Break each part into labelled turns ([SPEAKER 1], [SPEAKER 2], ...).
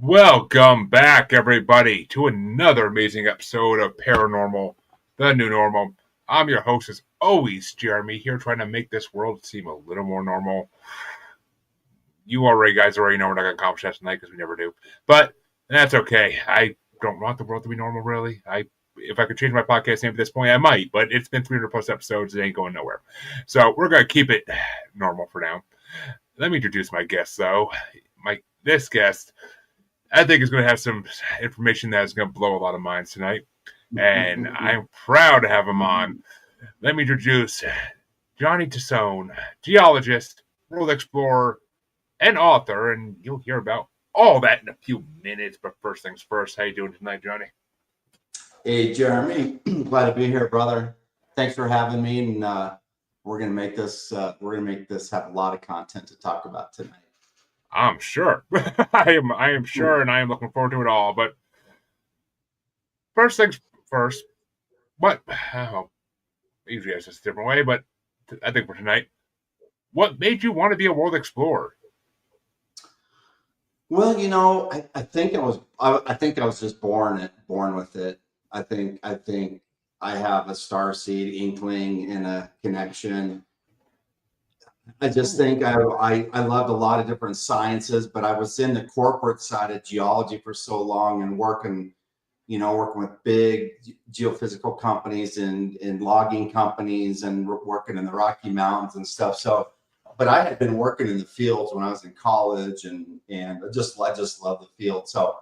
[SPEAKER 1] Welcome back, everybody, to another amazing episode of Paranormal, the New Normal. I'm your host, as always, Jeremy, here trying to make this world seem a little more normal. You guys already know we're not going to accomplish that tonight because we never do. But that's okay. I don't want the world to be normal, really. If I could change my podcast name at this point, I might, but it's been 300 plus episodes. It ain't going nowhere. So we're going to keep it normal for now. Let me introduce my guest, though. This guest, I think, is going to have some information that is going to blow a lot of minds tonight. And I'm proud to have him on. Let me introduce Johnny Tesone, geologist, world explorer, and author. And you'll hear about all that in a few minutes. But first things first, how you doing tonight, Johnny?
[SPEAKER 2] Hey, Jeremy. Glad to be here, brother. Thanks for having me. And we're gonna make this. We're gonna make this have a lot of content to talk about tonight.
[SPEAKER 1] I'm sure. I am sure, and I am looking forward to it all. But first things first, what? Usually it's just a different way, but I think for tonight, what made you want to be a world explorer?
[SPEAKER 2] Well, I think I was just born with it. I think I have a star seed inkling and a connection. I just think I loved a lot of different sciences, but I was in the corporate side of geology for so long and working with big geophysical companies and logging companies and working in the Rocky Mountains and stuff. So, but I had been working in the fields when I was in college and I just love the field. So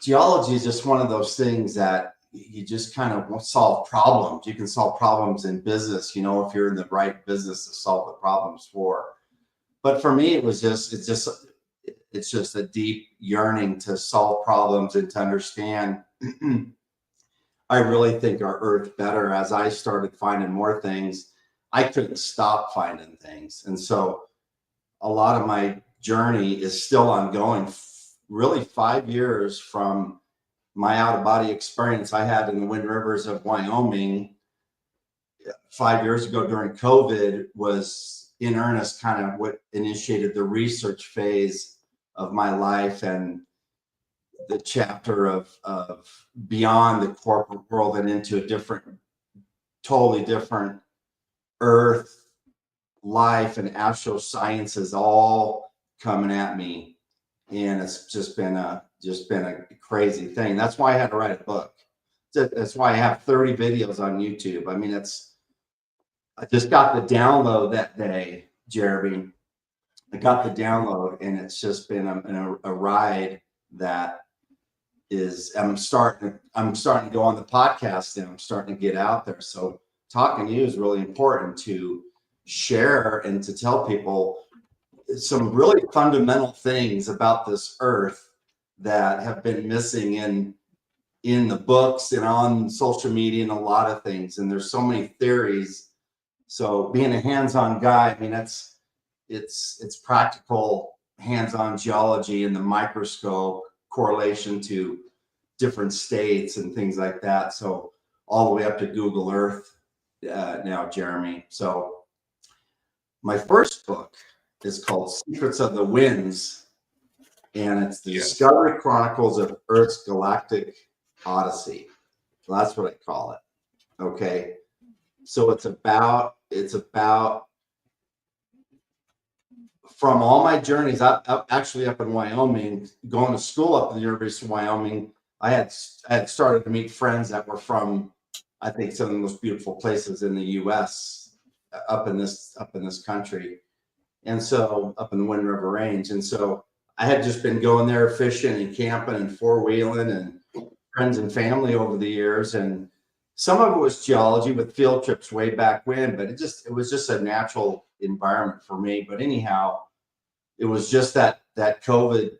[SPEAKER 2] geology is just one of those things that you just kind of solve problems. You can solve problems in business, if you're in the right business to solve the problems for. But for me, it's just a deep yearning to solve problems and to understand. I really think our Earth better. As I started finding more things, I couldn't stop finding things. And so a lot of my journey is still ongoing. Really 5 years from my out-of-body experience I had in the Wind Rivers of Wyoming 5 years ago during COVID was in earnest kind of what initiated the research phase of my life and the chapter of beyond the corporate world and into a totally different earth, life, and astrosciences all coming at me. And it's just been a crazy thing. That's why I had to write a book. That's why I have 30 videos on YouTube. I mean, I just got the download that day, Jeremy. I got the download, and it's just been a ride that is. I'm starting to go on the podcast, and I'm starting to get out there. So talking to you is really important to share and to tell people some really fundamental things about this earth that have been missing in the books and on social media and a lot of things. And there's so many theories. So being a hands-on guy, I mean, it's practical hands-on geology and the microscope correlation to different states and things like that. So all the way up to Google Earth now, Jeremy. So my first book is called Secrets of the Winds, and it's the Discovery Chronicles of Earth's Galactic Odyssey. So that's what I call it. Okay. So it's about from all my journeys, actually up in Wyoming, going to school up in the University of Wyoming. I had started to meet friends that were from, I think, some of the most beautiful places in the U.S. up in this country, and so up in the Wind River Range. And so I had just been going there fishing and camping and four-wheeling and friends and family over the years, and some of it was geology with field trips way back when, but it was just a natural environment for me. But anyhow, it was just that COVID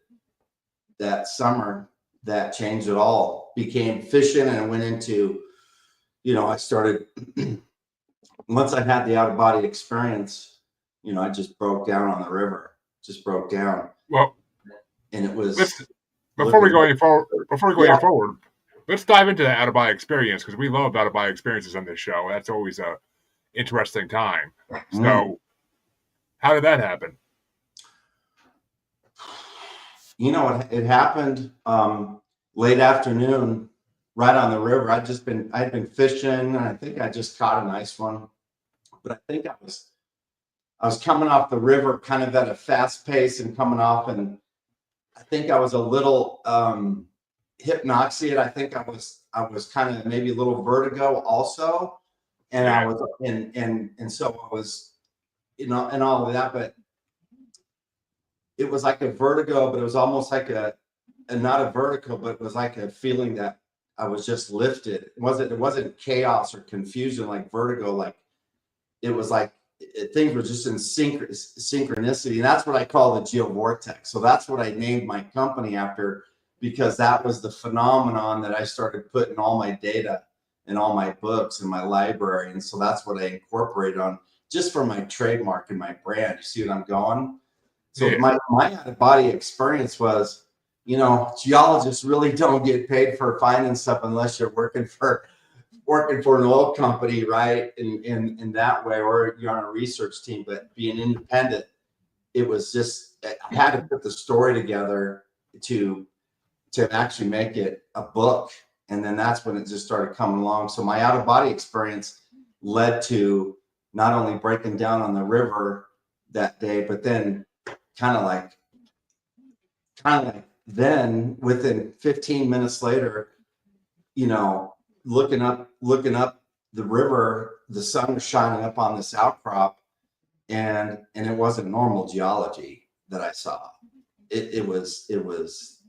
[SPEAKER 2] that summer that changed it all. Became fishing, and I went into, I started once I had the out of body experience, I just broke down on the river, just broke down.
[SPEAKER 1] Well,
[SPEAKER 2] and it was
[SPEAKER 1] before we go any forward, let's dive into that out of body experience, because we love out of body experiences on this show. That's always a interesting time. So how did that happen?
[SPEAKER 2] it happened late afternoon, right on the river. I'd been fishing, and I think I just caught a nice one. But I think I was coming off the river kind of at a fast pace and coming off, and I think I was a little hypnoxiated. I think I was kind of maybe a little vertigo also, and I
[SPEAKER 1] Yeah.
[SPEAKER 2] was and so I was, and all of that, but it was like a vertigo, but it was almost like and not a vertigo, but it was like a feeling that I was just lifted. It wasn't chaos or confusion like vertigo, like it was like things were just in synchronicity. And that's what I call the geovortex. So that's what I named my company after, because that was the phenomenon that I started putting all my data and all my books in my library. And so that's what I incorporated on just for my trademark and my brand. You see what I'm going? So
[SPEAKER 1] Yeah.
[SPEAKER 2] my out of body experience was, geologists really don't get paid for finding stuff unless you're working for an oil company, right? In that way, or you're on a research team. But being independent, it was just I had to put the story together to actually make it a book, and then that's when it just started coming along. So my out of body experience led to not only breaking down on the river that day, but then kind of like then within 15 minutes later, you know, looking up the river, the sun was shining up on this outcrop, and it wasn't normal geology that I saw. It was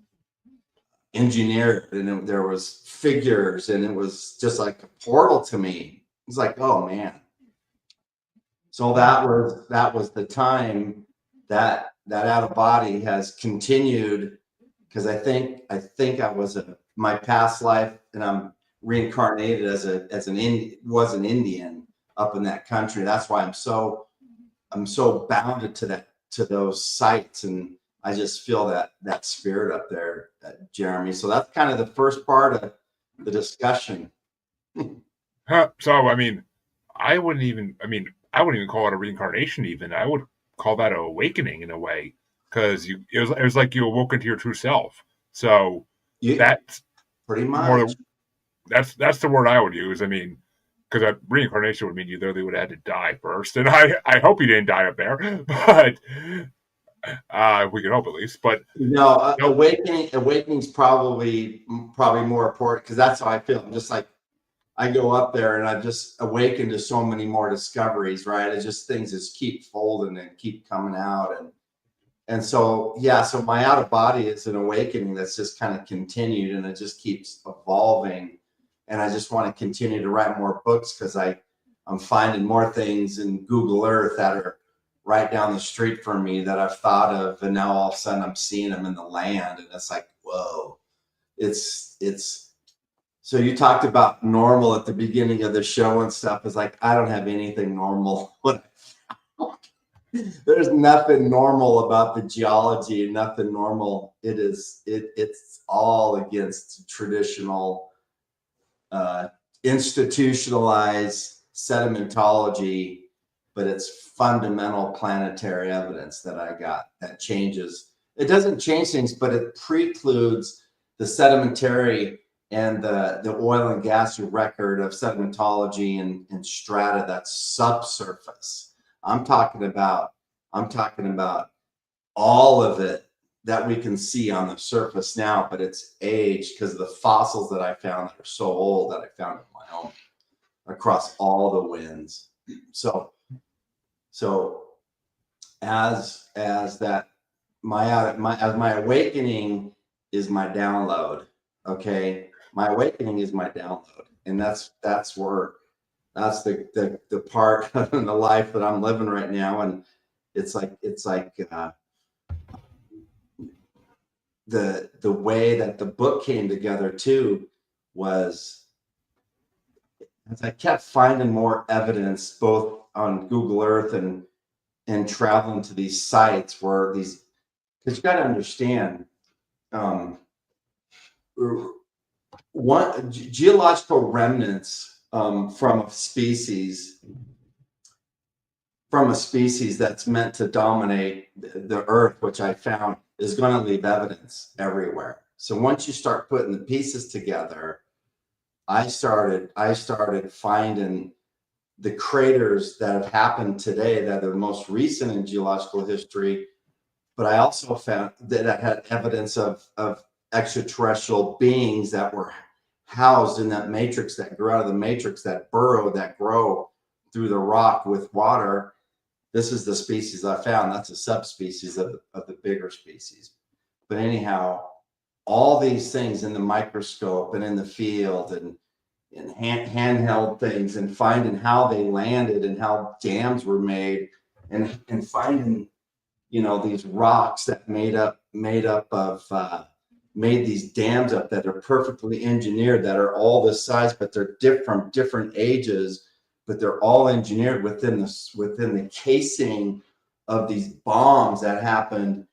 [SPEAKER 2] engineered, and there was figures, and it was just like a portal to me. It's like, oh man. So that was the time that out of body has continued, because I think I was my past life, and I'm reincarnated as an Indian up in that country. That's why I'm so bounded to those sites, and I just feel that spirit up there, Jeremy. So that's kind of the first part of the discussion.
[SPEAKER 1] So I mean, I wouldn't even call it a reincarnation. Even I would call that an awakening in a way, because it was like you awoke into your true self. So
[SPEAKER 2] You
[SPEAKER 1] that's
[SPEAKER 2] pretty
[SPEAKER 1] more
[SPEAKER 2] much.
[SPEAKER 1] that's the word I would use. I mean, because reincarnation would mean you literally would have had to die first, and I hope you didn't die up there, but we can hope at least. But
[SPEAKER 2] No,
[SPEAKER 1] nope.
[SPEAKER 2] awakening's probably more important, because that's how I feel. I'm just like, I go up there and I've just awakened to so many more discoveries, right? It's just things just keep folding and keep coming out, and so yeah, so my out of body is an awakening that's just kind of continued, and it just keeps evolving, and I just want to continue to write more books, because I'm finding more things in Google Earth that are right down the street from me that I've thought of, and now all of a sudden I'm seeing them in the land, and it's like, whoa. It's So you talked about normal at the beginning of the show and stuff. It's like, I don't have anything normal. There's nothing normal about the geology, nothing normal. It's all against traditional, uh, institutionalized sedimentology, but it's fundamental planetary evidence that I got that changes. It doesn't change things, but it precludes the sedimentary and the oil and gas record of sedimentology and strata that's subsurface. I'm talking about I'm talking about all of it that we can see on the surface now, but it's aged because of the fossils that I found that are so old that I found on my own across all the winds. So so as that my awakening is my download. Okay, my awakening is my download, and that's where that's the part in the life that I'm living right now, and it's like the way that the book came together too was as I kept finding more evidence both on Google Earth and traveling to these sites where these, because you got to understand, um, one geological remnants from a species that's meant to dominate the earth, which I found is going to leave evidence everywhere. So once you start putting the pieces together, I started finding the craters that have happened today that are the most recent in geological history. But I also found that I had evidence of extraterrestrial beings that were housed in that matrix, that grew out of the matrix, that burrow, that grow through the rock with water. This is the species I found. That's a subspecies of the bigger species. But anyhow, all these things in the microscope and in the field and handheld things, and finding how they landed and how dams were made, and finding, you know, these rocks that made these dams up that are perfectly engineered, that are all this size, but they're different ages, but they're all engineered within the casing of these bombs that happened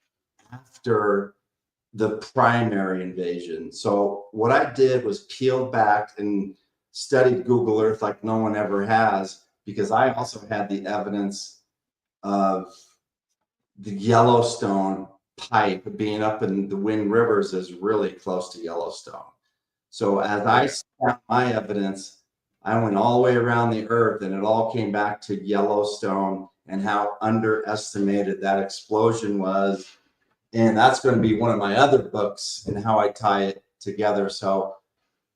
[SPEAKER 2] after the primary invasion. So what I did was peeled back and studied Google Earth like no one ever has, because I also had the evidence of the Yellowstone pipe being up in the Wind Rivers is really close to Yellowstone. So as I found my evidence, I went all the way around the earth, and it all came back to Yellowstone and how underestimated that explosion was. And that's going to be one of my other books and how I tie it together. So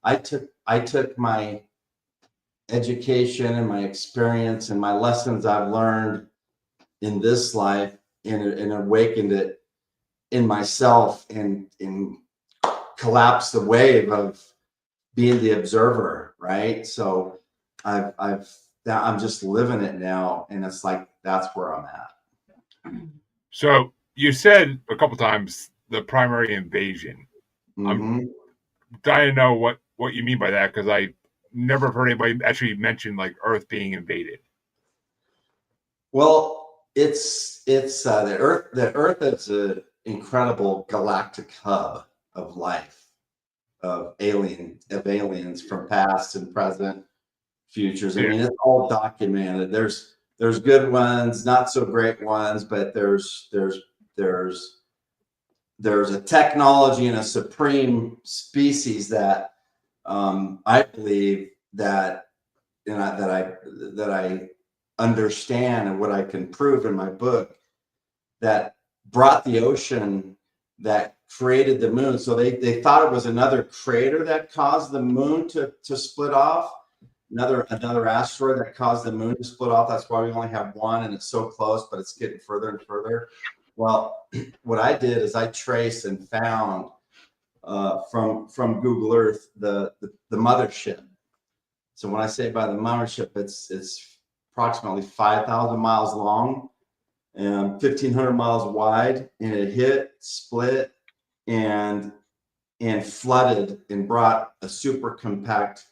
[SPEAKER 2] I took my education and my experience and my lessons I've learned in this life and awakened it in myself, and collapsed the wave of being the observer, right? So I'm just living it now, and it's like that's where I'm at.
[SPEAKER 1] So you said a couple times the primary invasion.
[SPEAKER 2] Mm-hmm.
[SPEAKER 1] I'm dying to know what you mean by that, because I never heard anybody actually mention like Earth being invaded.
[SPEAKER 2] Well, it's the Earth. The Earth is an incredible galactic hub of life, of aliens from past and present, futures. I mean, it's all documented. There's good ones, not so great ones, but there's a technology and a supreme species that I believe that, you know, that I understand, and what I can prove in my book, that brought the ocean, that created the moon. So they thought it was another crater that caused the moon to split off, another asteroid that caused the moon to split off. That's why we only have one, and it's so close, but it's getting further and further. Well, what I did is I traced and found from Google Earth the mothership. So when I say by the mothership, it's approximately 5,000 miles long and 1,500 miles wide, and it hit, split, and flooded, and brought a super compact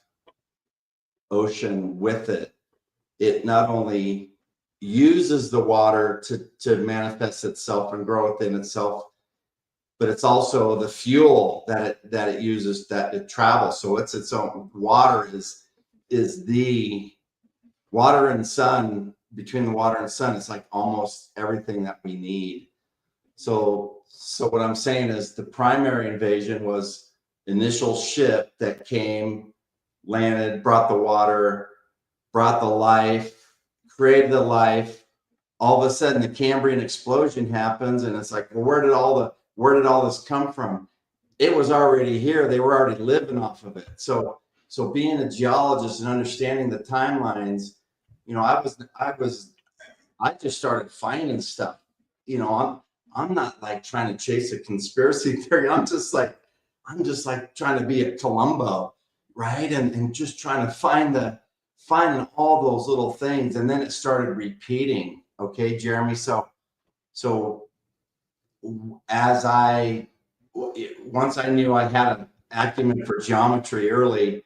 [SPEAKER 2] ocean with it. It not only uses the water to manifest itself and grow within itself, but it's also the fuel that it uses, that it travels. So it's its own. Water is the water and sun. Between the water and sun, it's like almost everything that we need. So what I'm saying is the primary invasion was initial ship that came, landed, brought the water, brought the life, created the life. All of a sudden the Cambrian explosion happens, and it's like, well, where did all this come from? It was already here. They were already living off of it. So being a geologist and understanding the timelines, you know, I just started finding stuff. You know, I'm not like trying to chase a conspiracy theory. I'm just like trying to be a Columbo, right? And just trying to find all those little things. And then it started repeating. Okay, Jeremy. So once I knew I had an acumen for geometry early,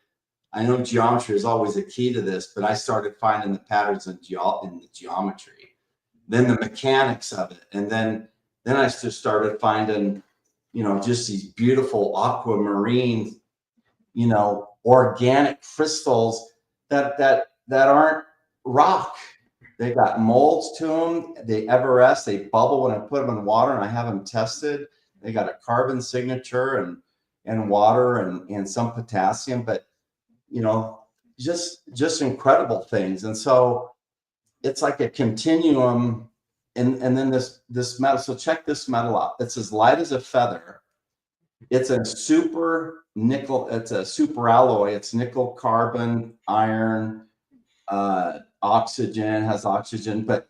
[SPEAKER 2] I know geometry is always a key to this, but I started finding the patterns in the geometry, then the mechanics of it. And then I just started finding, you know, just these beautiful aquamarine, you know, organic crystals that aren't rock. They got molds to them. They everest. They bubble when I put them in water, and I have them tested. they got a carbon signature and water and some potassium, but you know, just incredible things. And so it's like a continuum. And then this metal. So check this metal out. It's as light as a feather. It's a super nickel. It's a super alloy. It's nickel, carbon, iron, oxygen, has oxygen, but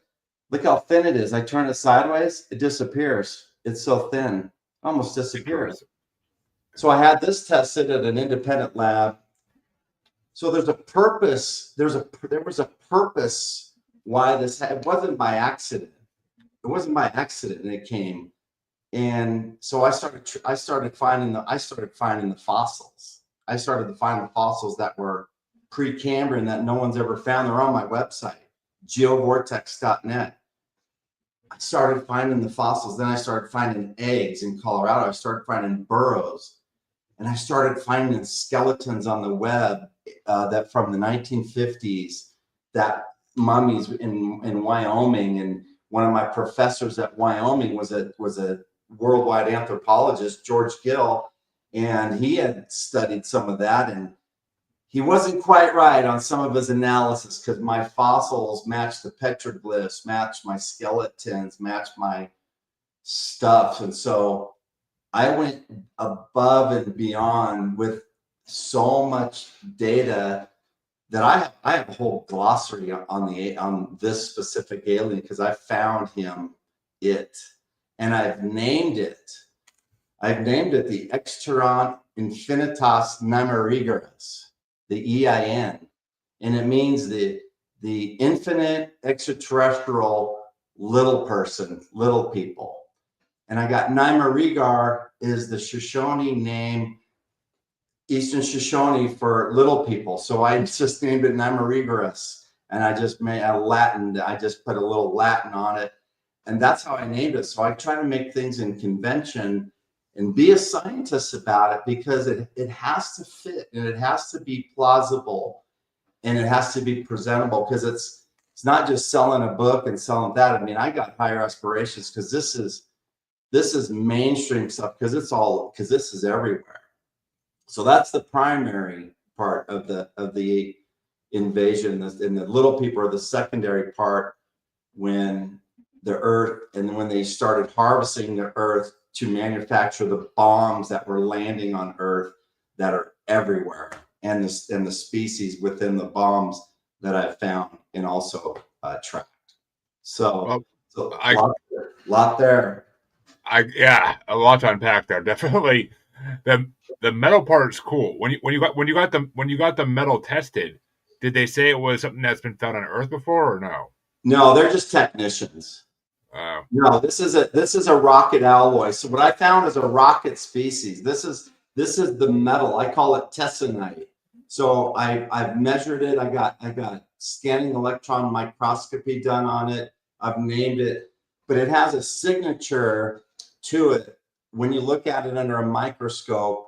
[SPEAKER 2] look how thin it is. I turn it sideways, it disappears. It's so thin, almost disappears. So I had this tested at an independent lab. So there's a purpose. There was a purpose why this. It wasn't by accident. It wasn't by accident, and it came. And so I started finding the fossils. I started to find the fossils that were Precambrian that no one's ever found. They're on my website, geovortex.net. I started finding the fossils. Then I started finding eggs in Colorado. I started finding burrows, and I started finding skeletons on the web that from the 1950s, that mummies in Wyoming. And one of my professors at Wyoming was a worldwide anthropologist, George Gill, and he had studied some of that, and he wasn't quite right on some of his analysis because my fossils matched the petroglyphs, matched my skeletons, matched my stuff. And so I went above and beyond with so much data that I have a whole glossary on this specific alien because I found it, and I've named it. I've named it the Exteron Infinitas Namerigerus, the EIN, and it means the infinite extraterrestrial little person, little people. And I got Naimarigar is the Shoshone name, Eastern Shoshone for little people. So I just named it Naimarigerus, and I just made a Latin. I just put a little Latin on it, and that's how I named it. So I try to make things in convention and be a scientist about it because it has to fit and it has to be plausible and it has to be presentable because it's not just selling a book and selling that. I mean, I got higher aspirations because this is mainstream stuff because this is everywhere. So that's the primary part of the invasion, and the little people are the secondary part when the Earth and when they started harvesting the Earth to manufacture the bombs that were landing on Earth that are everywhere, and the species within the bombs that I've found and also tracked. So, a lot there.
[SPEAKER 1] Yeah, a lot to unpack there. Definitely, the metal part is cool. When you got the metal tested, did they say it was something that's been found on Earth before or no?
[SPEAKER 2] No, they're just technicians. No, this is a rocket alloy. So what I found is a rocket species. This is the metal. I call it tesonite. So I've measured it. I got scanning electron microscopy done on it. I've named it, but it has a signature to it. When you look at it under a microscope,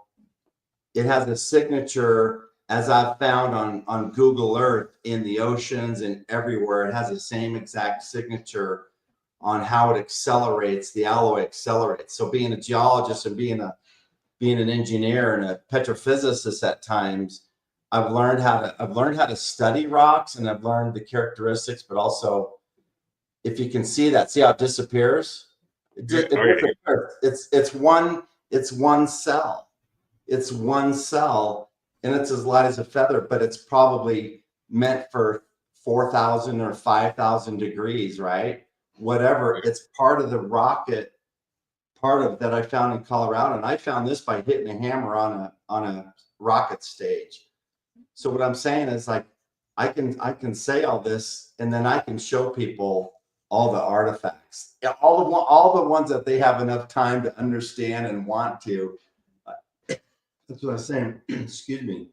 [SPEAKER 2] it has a signature, as I've found on Google Earth, in the oceans and everywhere. It has the same exact signature on how it accelerates, the alloy accelerates. So being a geologist and being an engineer and a petrophysicist at times, I've learned how to study rocks, and I've learned the characteristics, but also if you can see how it disappears. It's one cell. It's one cell, and it's as light as a feather, but it's probably meant for 4,000 or 5,000 degrees, right? Whatever. It's part of the rocket, that I found in Colorado, and I found this by hitting a hammer on a rocket stage. So what I'm saying is, like, I can say all this, and then I can show people all the artifacts, all the ones that they have enough time to understand and want to. That's what I'm saying. Excuse me.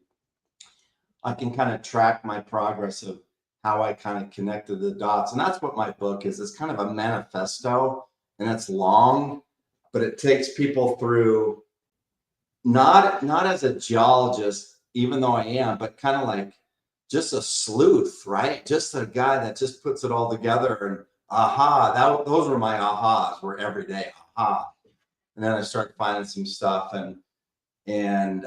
[SPEAKER 2] I can kind of track my progress of how I kind of connected the dots. And that's what my book is. It's kind of a manifesto, and it's long, but it takes people through, not as a geologist, even though I am, but kind of like just a sleuth, right? Just a guy that just puts it all together. And those were my ahas, were every day. Aha. and then I started finding some stuff, and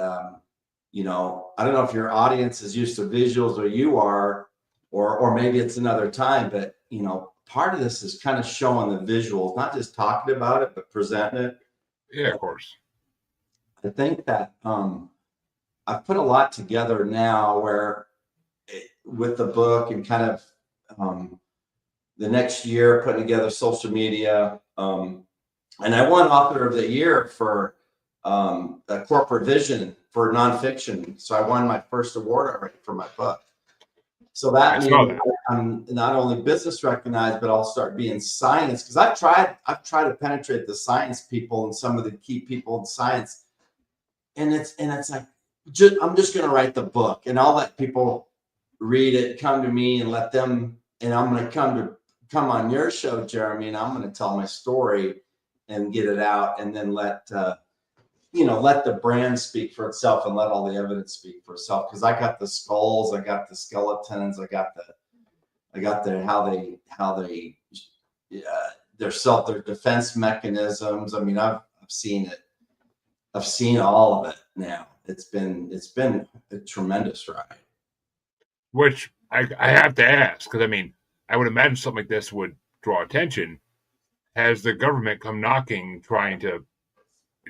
[SPEAKER 2] you know, I don't know if your audience is used to visuals or you are, or maybe it's another time, but you know, part of this is kind of showing the visuals, not just talking about it, but presenting it.
[SPEAKER 1] Yeah, of course.
[SPEAKER 2] I think that I've put a lot together now where with the book and kind of the next year putting together social media. And I won Author of the Year for a corporate vision for nonfiction. So I won my first award already for my book. So that means I'm not only business recognized, but I'll start being science, because I've tried to penetrate the science people and some of the key people in science. And it's like, I'm just going to write the book and I'll let people read it, come to me and let them, and I'm going to come on your show, Jeremy, and I'm going to tell my story and get it out, and then let the brand speak for itself and let all the evidence speak for itself. Because I got the skulls, I got the skeletons, I got the how they their defense mechanisms. I mean, I've seen it. I've seen all of it now. It's been a tremendous ride.
[SPEAKER 1] Which I have to ask, because I mean, I would imagine something like this would draw attention. Has the government come knocking, trying to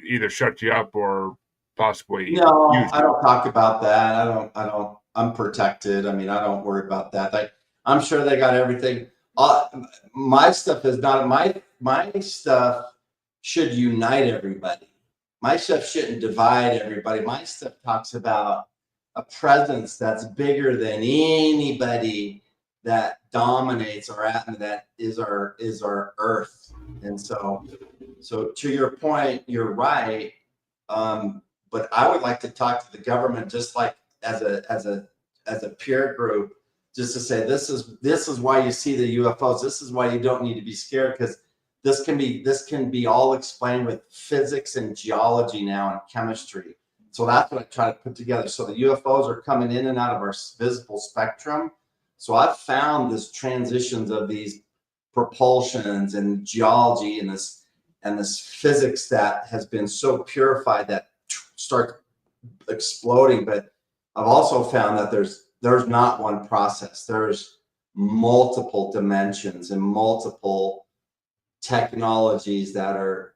[SPEAKER 1] either shut you up or possibly?
[SPEAKER 2] No, I don't talk about that. I don't. I'm protected. I mean, I don't worry about that. I'm sure they got everything. My stuff is not my stuff should unite everybody. My stuff shouldn't divide everybody. My stuff talks about a presence that's bigger than anybody that dominates our atmosphere, that is our Earth. And so to your point, you're right. But I would like to talk to the government just like as a peer group, just to say this is why you see the UFOs. This is why you don't need to be scared, because this can be all explained with physics and geology now and chemistry. So that's what I try to put together. So the UFOs are coming in and out of our visible spectrum. So I've found this transitions of these propulsions and geology and this physics that has been so purified that start exploding. But I've also found that there's not one process. There's multiple dimensions and multiple technologies that are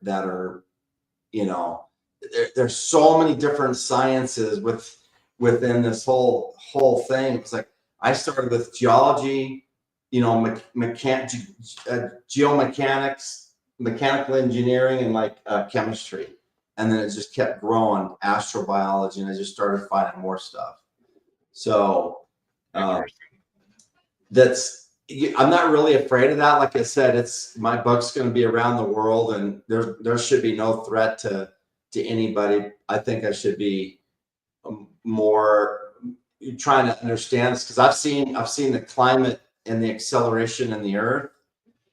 [SPEAKER 2] there's so many different sciences within this whole thing. It's like I started with geology, geomechanics, mechanical engineering, and chemistry, and then it just kept growing, astrobiology, and I just started finding more stuff. So I'm not really afraid of that. Like I said, my book's going to be around the world, and there should be no threat to anybody. I think I should be more trying to understand this, because I've seen the climate and the acceleration in the Earth.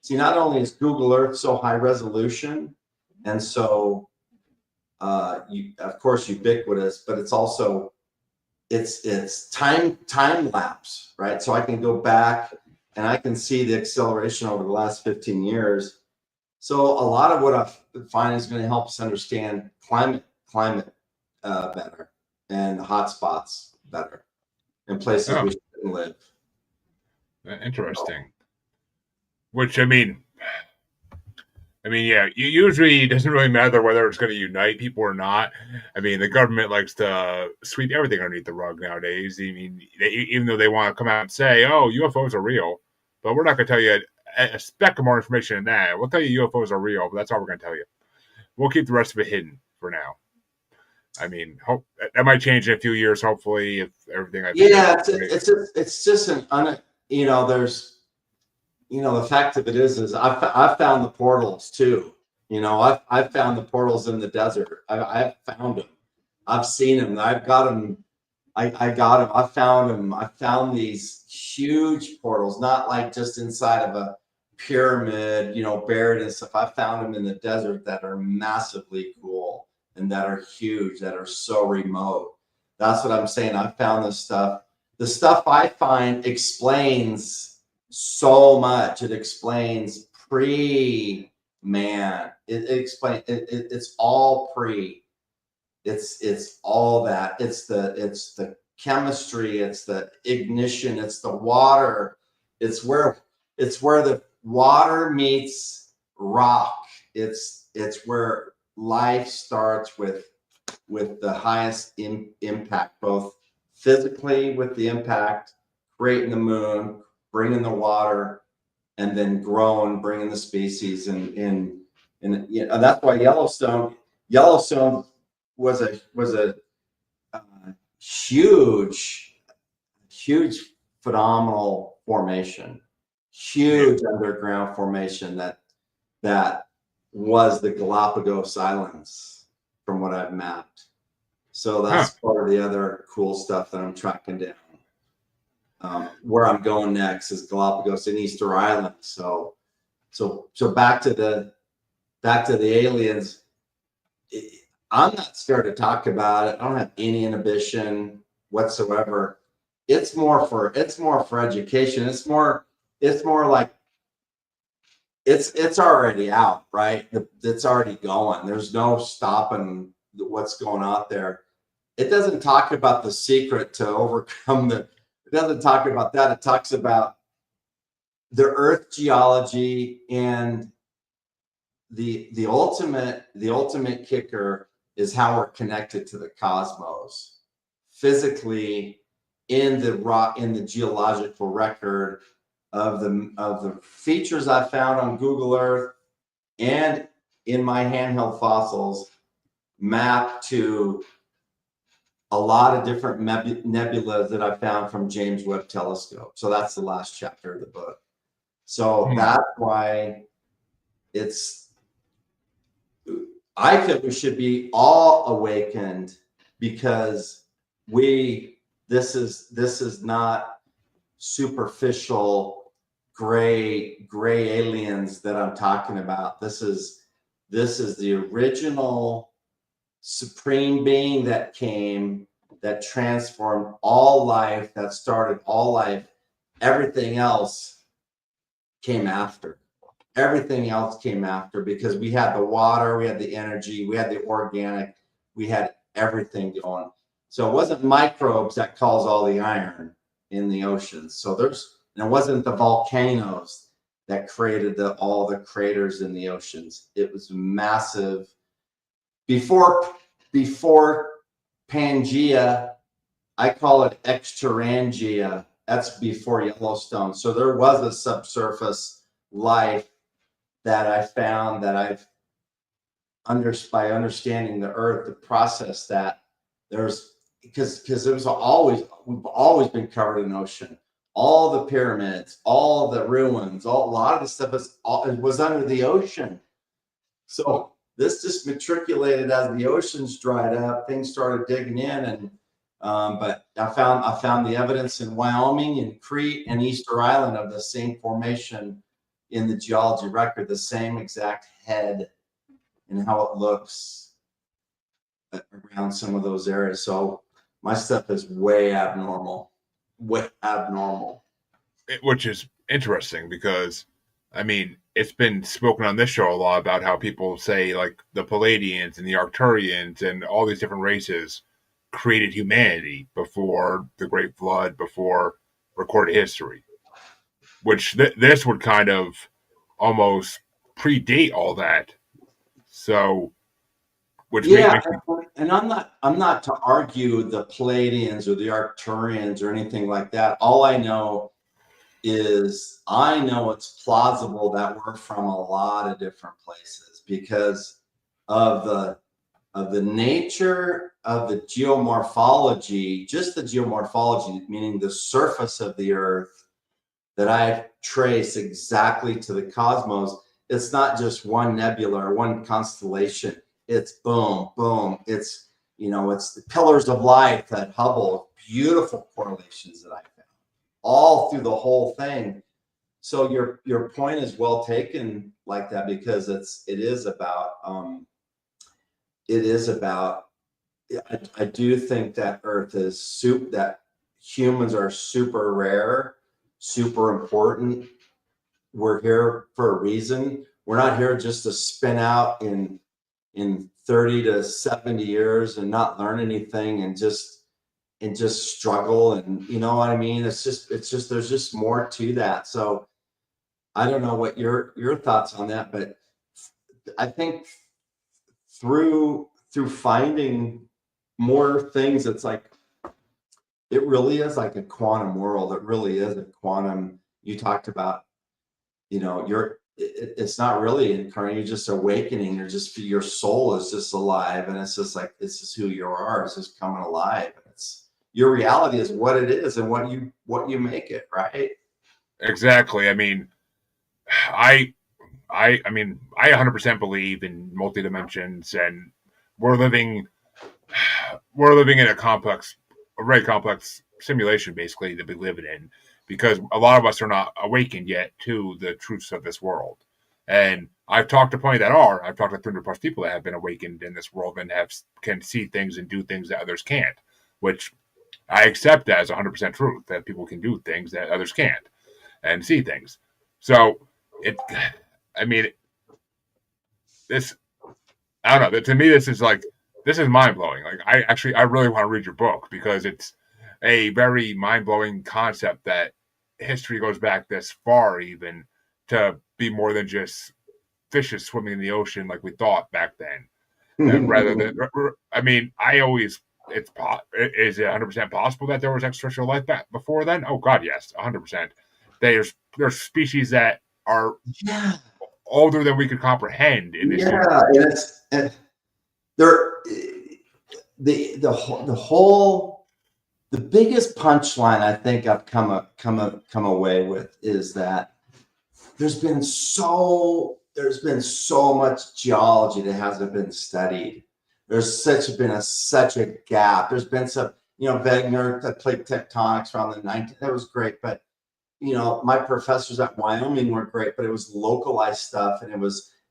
[SPEAKER 2] See, not only is Google Earth so high resolution and so of course ubiquitous, but it's also it's time lapse, right? So I can go back and I can see the acceleration over the last 15 years. So a lot of what I find is going to help us understand climate better, and hotspots better, and places we shouldn't live.
[SPEAKER 1] Interesting. Which I mean, yeah, usually it doesn't really matter whether it's going to unite people or not. I mean, the government likes to sweep everything underneath the rug nowadays. I mean, even though they want to come out and say, "Oh, UFOs are real," but we're not going to tell you a speck of more information than that. We'll tell you UFOs are real, but that's all we're going to tell you. We'll keep the rest of it hidden for now. I mean, hope that might change in a few years. Hopefully, if everything.
[SPEAKER 2] It's just there's. The fact of it is I've found the portals too. I've found the portals in the desert. I've found them. I've seen them. I've got them. I got them. I found them. I found these huge portals, not like just inside of a pyramid, buried and stuff. I found them in the desert that are massively cool and that are huge, that are so remote. That's what I'm saying. I found this stuff. The stuff I find explains so much. It explains pre-man. it explains it's all pre. It's all that. It's the chemistry. It's the ignition. It's the water. It's where the water meets rock. It's where life starts with the highest impact, both physically with the impact, creating the moon, bringing the water, and then growing, bringing the species, and you know, that's why Yellowstone was a huge, phenomenal formation, huge underground formation that was the Galapagos Islands, from what I've mapped. So that's part of the other cool stuff that I'm tracking down. Where I'm going next is Galapagos and Easter Island. So back to the aliens. I'm not scared to talk about it. I don't have any inhibition whatsoever. It's more for education. It's more like it's already out, right? It's already going. There's no stopping what's going on there. It doesn't talk about the secret to overcome it doesn't talk about that. It talks about the Earth geology, and the ultimate kicker is how we're connected to the cosmos physically in the geological record of the features I found on Google Earth and in my handheld fossils, mapped to a lot of different nebulas that I found from James Webb Telescope. So that's the last chapter of the book. So that's why I think we should be all awakened, because this is not superficial gray aliens that I'm talking about. This is the original supreme being that came, that transformed all life, that started all life. Everything else came after. Everything else came after, because we had the water, we had the energy, we had the organic, we had everything going. So it wasn't microbes that caused all the iron in the oceans. So it wasn't the volcanoes that created all the craters in the oceans. It was massive. Before Pangea, I call it exterangia. That's before Yellowstone. So there was a subsurface life that I found, that I've by understanding the Earth, the process that because we've always been covered in ocean. All the pyramids, all the ruins, a lot of the stuff was under the ocean. So this just matriculated as the oceans dried up. Things started digging in, and but I found the evidence in Wyoming, in Crete, and Easter Island of the same formation in the geology record, the same exact head and how it looks around some of those areas. So my stuff is way abnormal.
[SPEAKER 1] Which is interesting, because I mean, it's been spoken on this show a lot about how people say, like, the Palladians and the Arcturians and all these different races created humanity before the Great Flood, before recorded history, which this would kind of almost predate all that. So, which makes
[SPEAKER 2] and I'm not to argue the Palladians or the Arcturians or anything like that. All I know is it's plausible that we're from a lot of different places, because of the nature of the geomorphology, just the geomorphology, meaning the surface of the Earth, that I trace exactly to the cosmos. It's not just one nebula or one constellation. It's boom, boom. It's the pillars of light that Hubble, beautiful correlations that I found all through the whole thing. So your point is well taken like that, because it is about I do think that Earth is that humans are super rare, super important. We're here for a reason. we're not here just to spin out in 30 to 70 years and not learn anything and just struggle. And you know what I mean? It's just there's just more to that. So I don't know what your thoughts on that, but I think through finding more things, it's like it really is like a quantum world. It really is a quantum. You talked about, you know, it's not really incarnate. You're just awakening. You're just, your soul is just alive, and it's just like, this is who you are. It's just coming alive. It's, your reality is what it is and what you make it, right?
[SPEAKER 1] Exactly. I mean, I 100% believe in multi-dimensions, and we're living in a very complex simulation, basically, that we live in, because a lot of us are not awakened yet to the truths of this world. And I've talked to plenty that are. I've talked to 300 plus people that have been awakened in this world and can see things and do things that others can't, which I accept as 100% truth, that people can do things that others can't and see things. So it, I mean, this, I don't know. To me, this is mind blowing. Like, I really want to read your book, because it's a very mind blowing concept that history goes back this far, even to be more than just fishes swimming in the ocean like we thought back then. Rather than, I mean, is it 100% possible that there was extraterrestrial life back before then? Oh God, yes, 100%. There's species that are
[SPEAKER 2] Yeah.
[SPEAKER 1] older than we could comprehend in this
[SPEAKER 2] Yeah.
[SPEAKER 1] universe.
[SPEAKER 2] And there, the whole, the biggest punchline I think I've come away with is that there's been so much geology that hasn't been studied. There's such a gap. There's been some, you know, Wegener that played tectonics around the 19th. That was great, but you know, my professors at Wyoming were great, but it was localized stuff, and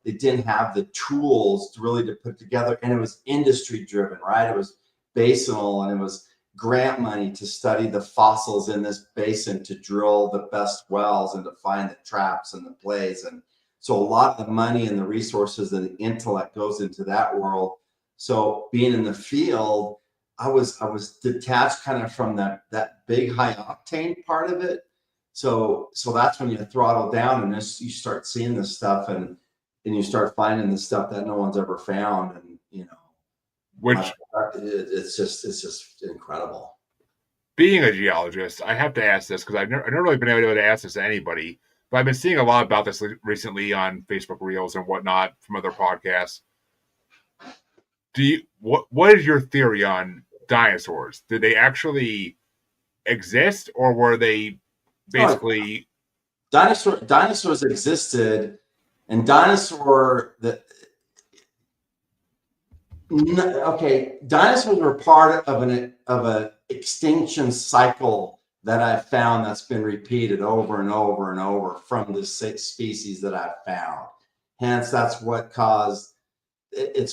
[SPEAKER 2] they didn't have the tools to really to put together, and it was industry driven, right? It was basinal, and it was grant money to study the fossils in this basin, to drill the best wells and to find the traps and the plays. And so a lot of the money and the resources and the intellect goes into that world. So being in the field, I was detached kind of from that big high octane part of it. So that's when you throttle down and you start seeing this stuff, and you start finding the stuff that no one's ever found. And you know,
[SPEAKER 1] Which,
[SPEAKER 2] it's just incredible.
[SPEAKER 1] being a geologist, I have to ask this, because I've never really been able to ask this to anybody, but I've been seeing a lot about this recently on Facebook Reels and whatnot from other podcasts. What is your theory on dinosaurs? Did they actually exist, or were they basically
[SPEAKER 2] Dinosaurs existed, and dinosaurs were part of an extinction cycle that I've found, that's been repeated over and over and over from the species that I've found. Hence, it's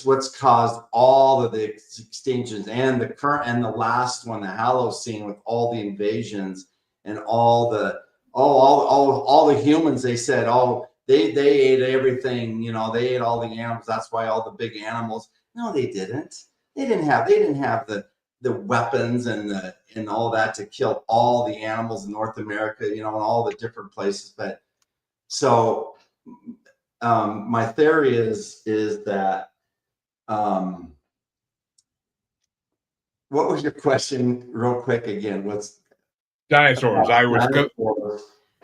[SPEAKER 2] what's caused all of the extinctions, and the current, and the last one, the Holocene, with all the invasions and all the humans. They said, oh, they ate everything, you know, they ate all the animals. That's why all the big animals. No, they didn't. They didn't have the weapons and all that to kill all the animals in North America, you know, and all the different places. But so my theory is that what was your question, real quick, again? What's
[SPEAKER 1] dinosaurs?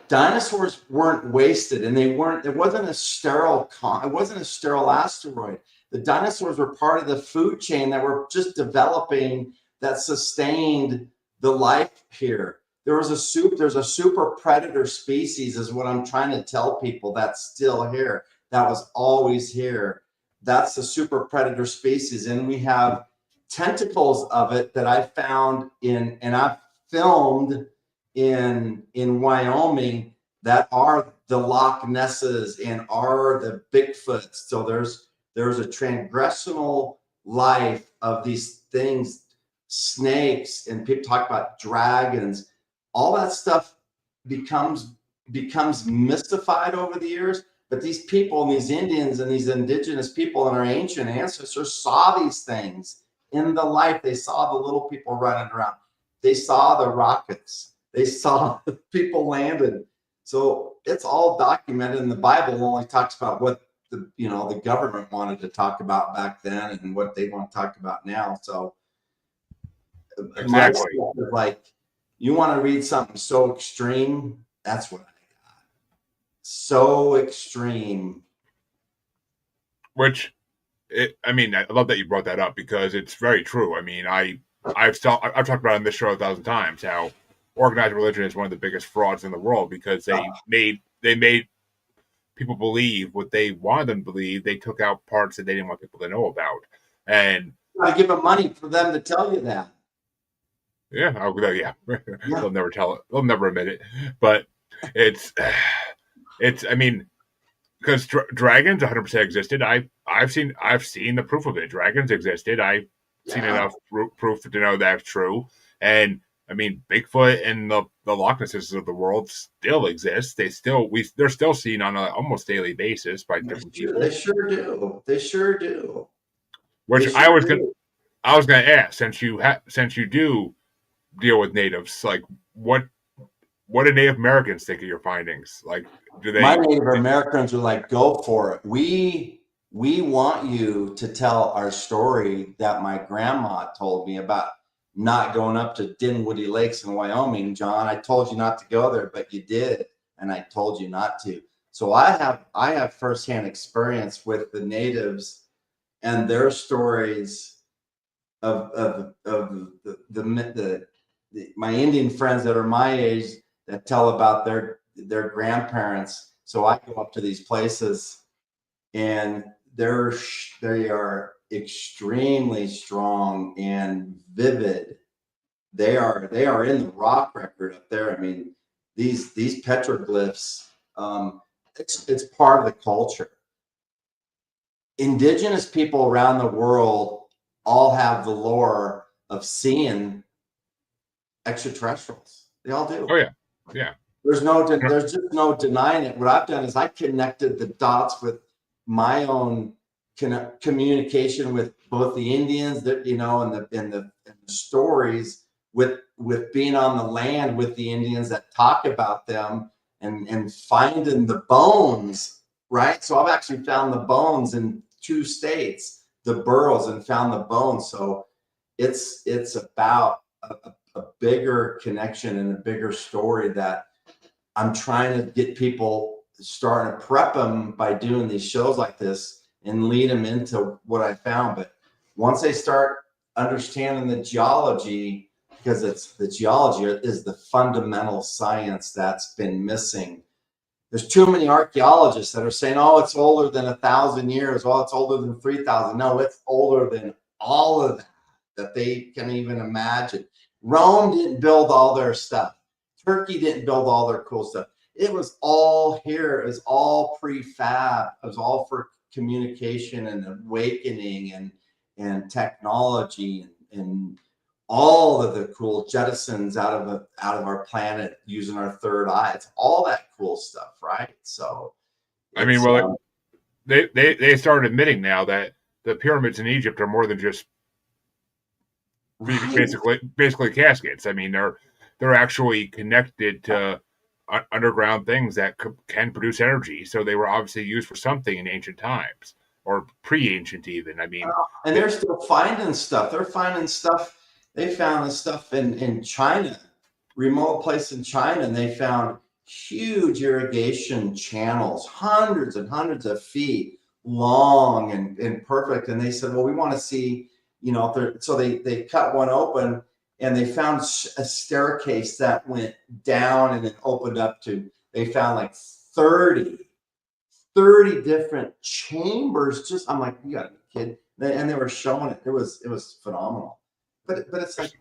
[SPEAKER 2] Dinosaurs weren't wasted, and it wasn't a sterile asteroid. The dinosaurs were part of the food chain that were just developing, that sustained the life here. There's a super predator species, is what I'm trying to tell people, that's still here, that was always here. That's the super predator species, and we have tentacles of it that I found and I've filmed in Wyoming, that are the Loch Nesses and are the Bigfoots. So there's a transgressional life of these things, snakes, and people talk about dragons. All that stuff becomes mystified over the years, But these people and these Indians and these indigenous people and our ancient ancestors saw these things in the life. They saw the little people running around. They saw the rockets. They saw the people landed. So it's all documented, and the Bible only talks about what the government wanted to talk about back then and what they want to talk about now. So my stuff
[SPEAKER 1] Exactly.
[SPEAKER 2] is like, you want to read something so extreme, that's what I got. So extreme.
[SPEAKER 1] Which, I mean, I love that you brought that up because it's very true. I mean, I've talked about on this show 1,000 times how organized religion is one of the biggest frauds in the world because they made people believe what they wanted them to believe. They took out parts that they didn't want people to know about, and
[SPEAKER 2] You got to give them money for them to tell you that.
[SPEAKER 1] yeah, yeah,
[SPEAKER 2] Yeah.
[SPEAKER 1] they'll never tell it. They'll never admit it, but it's I mean, because dragons 100% existed. I've seen the proof of it. Dragons existed. I've seen
[SPEAKER 2] Yeah.
[SPEAKER 1] enough proof to know that's true. And I mean, Bigfoot and the Loch Nesses of the world still exist. They're still seen on an almost daily basis by different people.
[SPEAKER 2] They sure do. They sure do.
[SPEAKER 1] Which
[SPEAKER 2] They sure do.
[SPEAKER 1] I was gonna ask, since you do deal with natives, like what do Native Americans think of your findings? Like, do
[SPEAKER 2] My
[SPEAKER 1] they?
[SPEAKER 2] Native Americans are like, go for it. We want you to tell our story that my grandma told me about not going up to Dinwiddie Lakes in Wyoming. John, I told you not to go there, but you did, and I told you not to. So I have firsthand experience with the natives and their stories of my Indian friends that are my age that tell about their grandparents. So I go up to these places, and they are extremely strong and vivid. They are in the rock record up there. I mean, these petroglyphs. It's part of the culture. Indigenous people around the world all have the lore of seeing extraterrestrials. They all
[SPEAKER 1] Oh
[SPEAKER 2] do.
[SPEAKER 1] yeah, yeah.
[SPEAKER 2] There's just no denying it. What I've done is I connected the dots with my own communication with both the Indians that and the stories with being on the land with the Indians that talk about them and finding the bones, right? So I've actually found the bones in 2 states, the burrows, and found the bones. So it's about a bigger connection and a bigger story that I'm trying to get people starting to prep them by doing these shows like this and lead them into what I found. But once they start understanding the geology, because it's the geology is the fundamental science that's been missing. There's too many archaeologists that are saying, oh, it's older than 1,000 years. Oh, it's older than 3,000. No, it's older than all of that they can even imagine. Rome didn't build all their stuff. Turkey didn't build all their cool stuff. It was all here. It was all prefab. It was all for communication and awakening and technology and all of the cool jettisons out of our planet using our third eye. It's all that cool stuff, right? So
[SPEAKER 1] I mean,
[SPEAKER 2] it's
[SPEAKER 1] well, they started admitting now that the pyramids in Egypt are more than just
[SPEAKER 2] right.
[SPEAKER 1] basically caskets. I mean, they're actually connected to underground things that can produce energy. So they were obviously used for something in ancient times or pre-ancient even. I mean,
[SPEAKER 2] And they're still finding stuff. They're finding stuff. They found this stuff in China, remote place in China, and they found huge irrigation channels, hundreds and hundreds of feet long and perfect. And they said, well, we want to see, so they cut one open and they found a staircase that went down and then opened up they found like 30 different chambers. Just I'm like, you gotta be kidding. And they were showing it. It was phenomenal. But it's like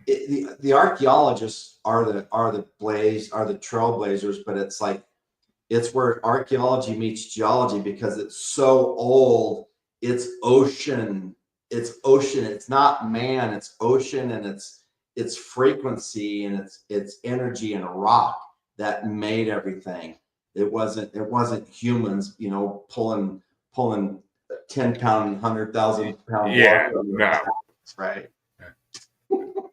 [SPEAKER 2] the archaeologists are the trailblazers, but it's like it's where archaeology meets geology because it's so old. It's ocean. It's ocean. It's not man. It's ocean, and it's frequency and it's energy and rock that made everything. It wasn't humans, you know, pulling 10-pound, 100,000-pound
[SPEAKER 1] Yeah,
[SPEAKER 2] water on their
[SPEAKER 1] no,
[SPEAKER 2] backs, right?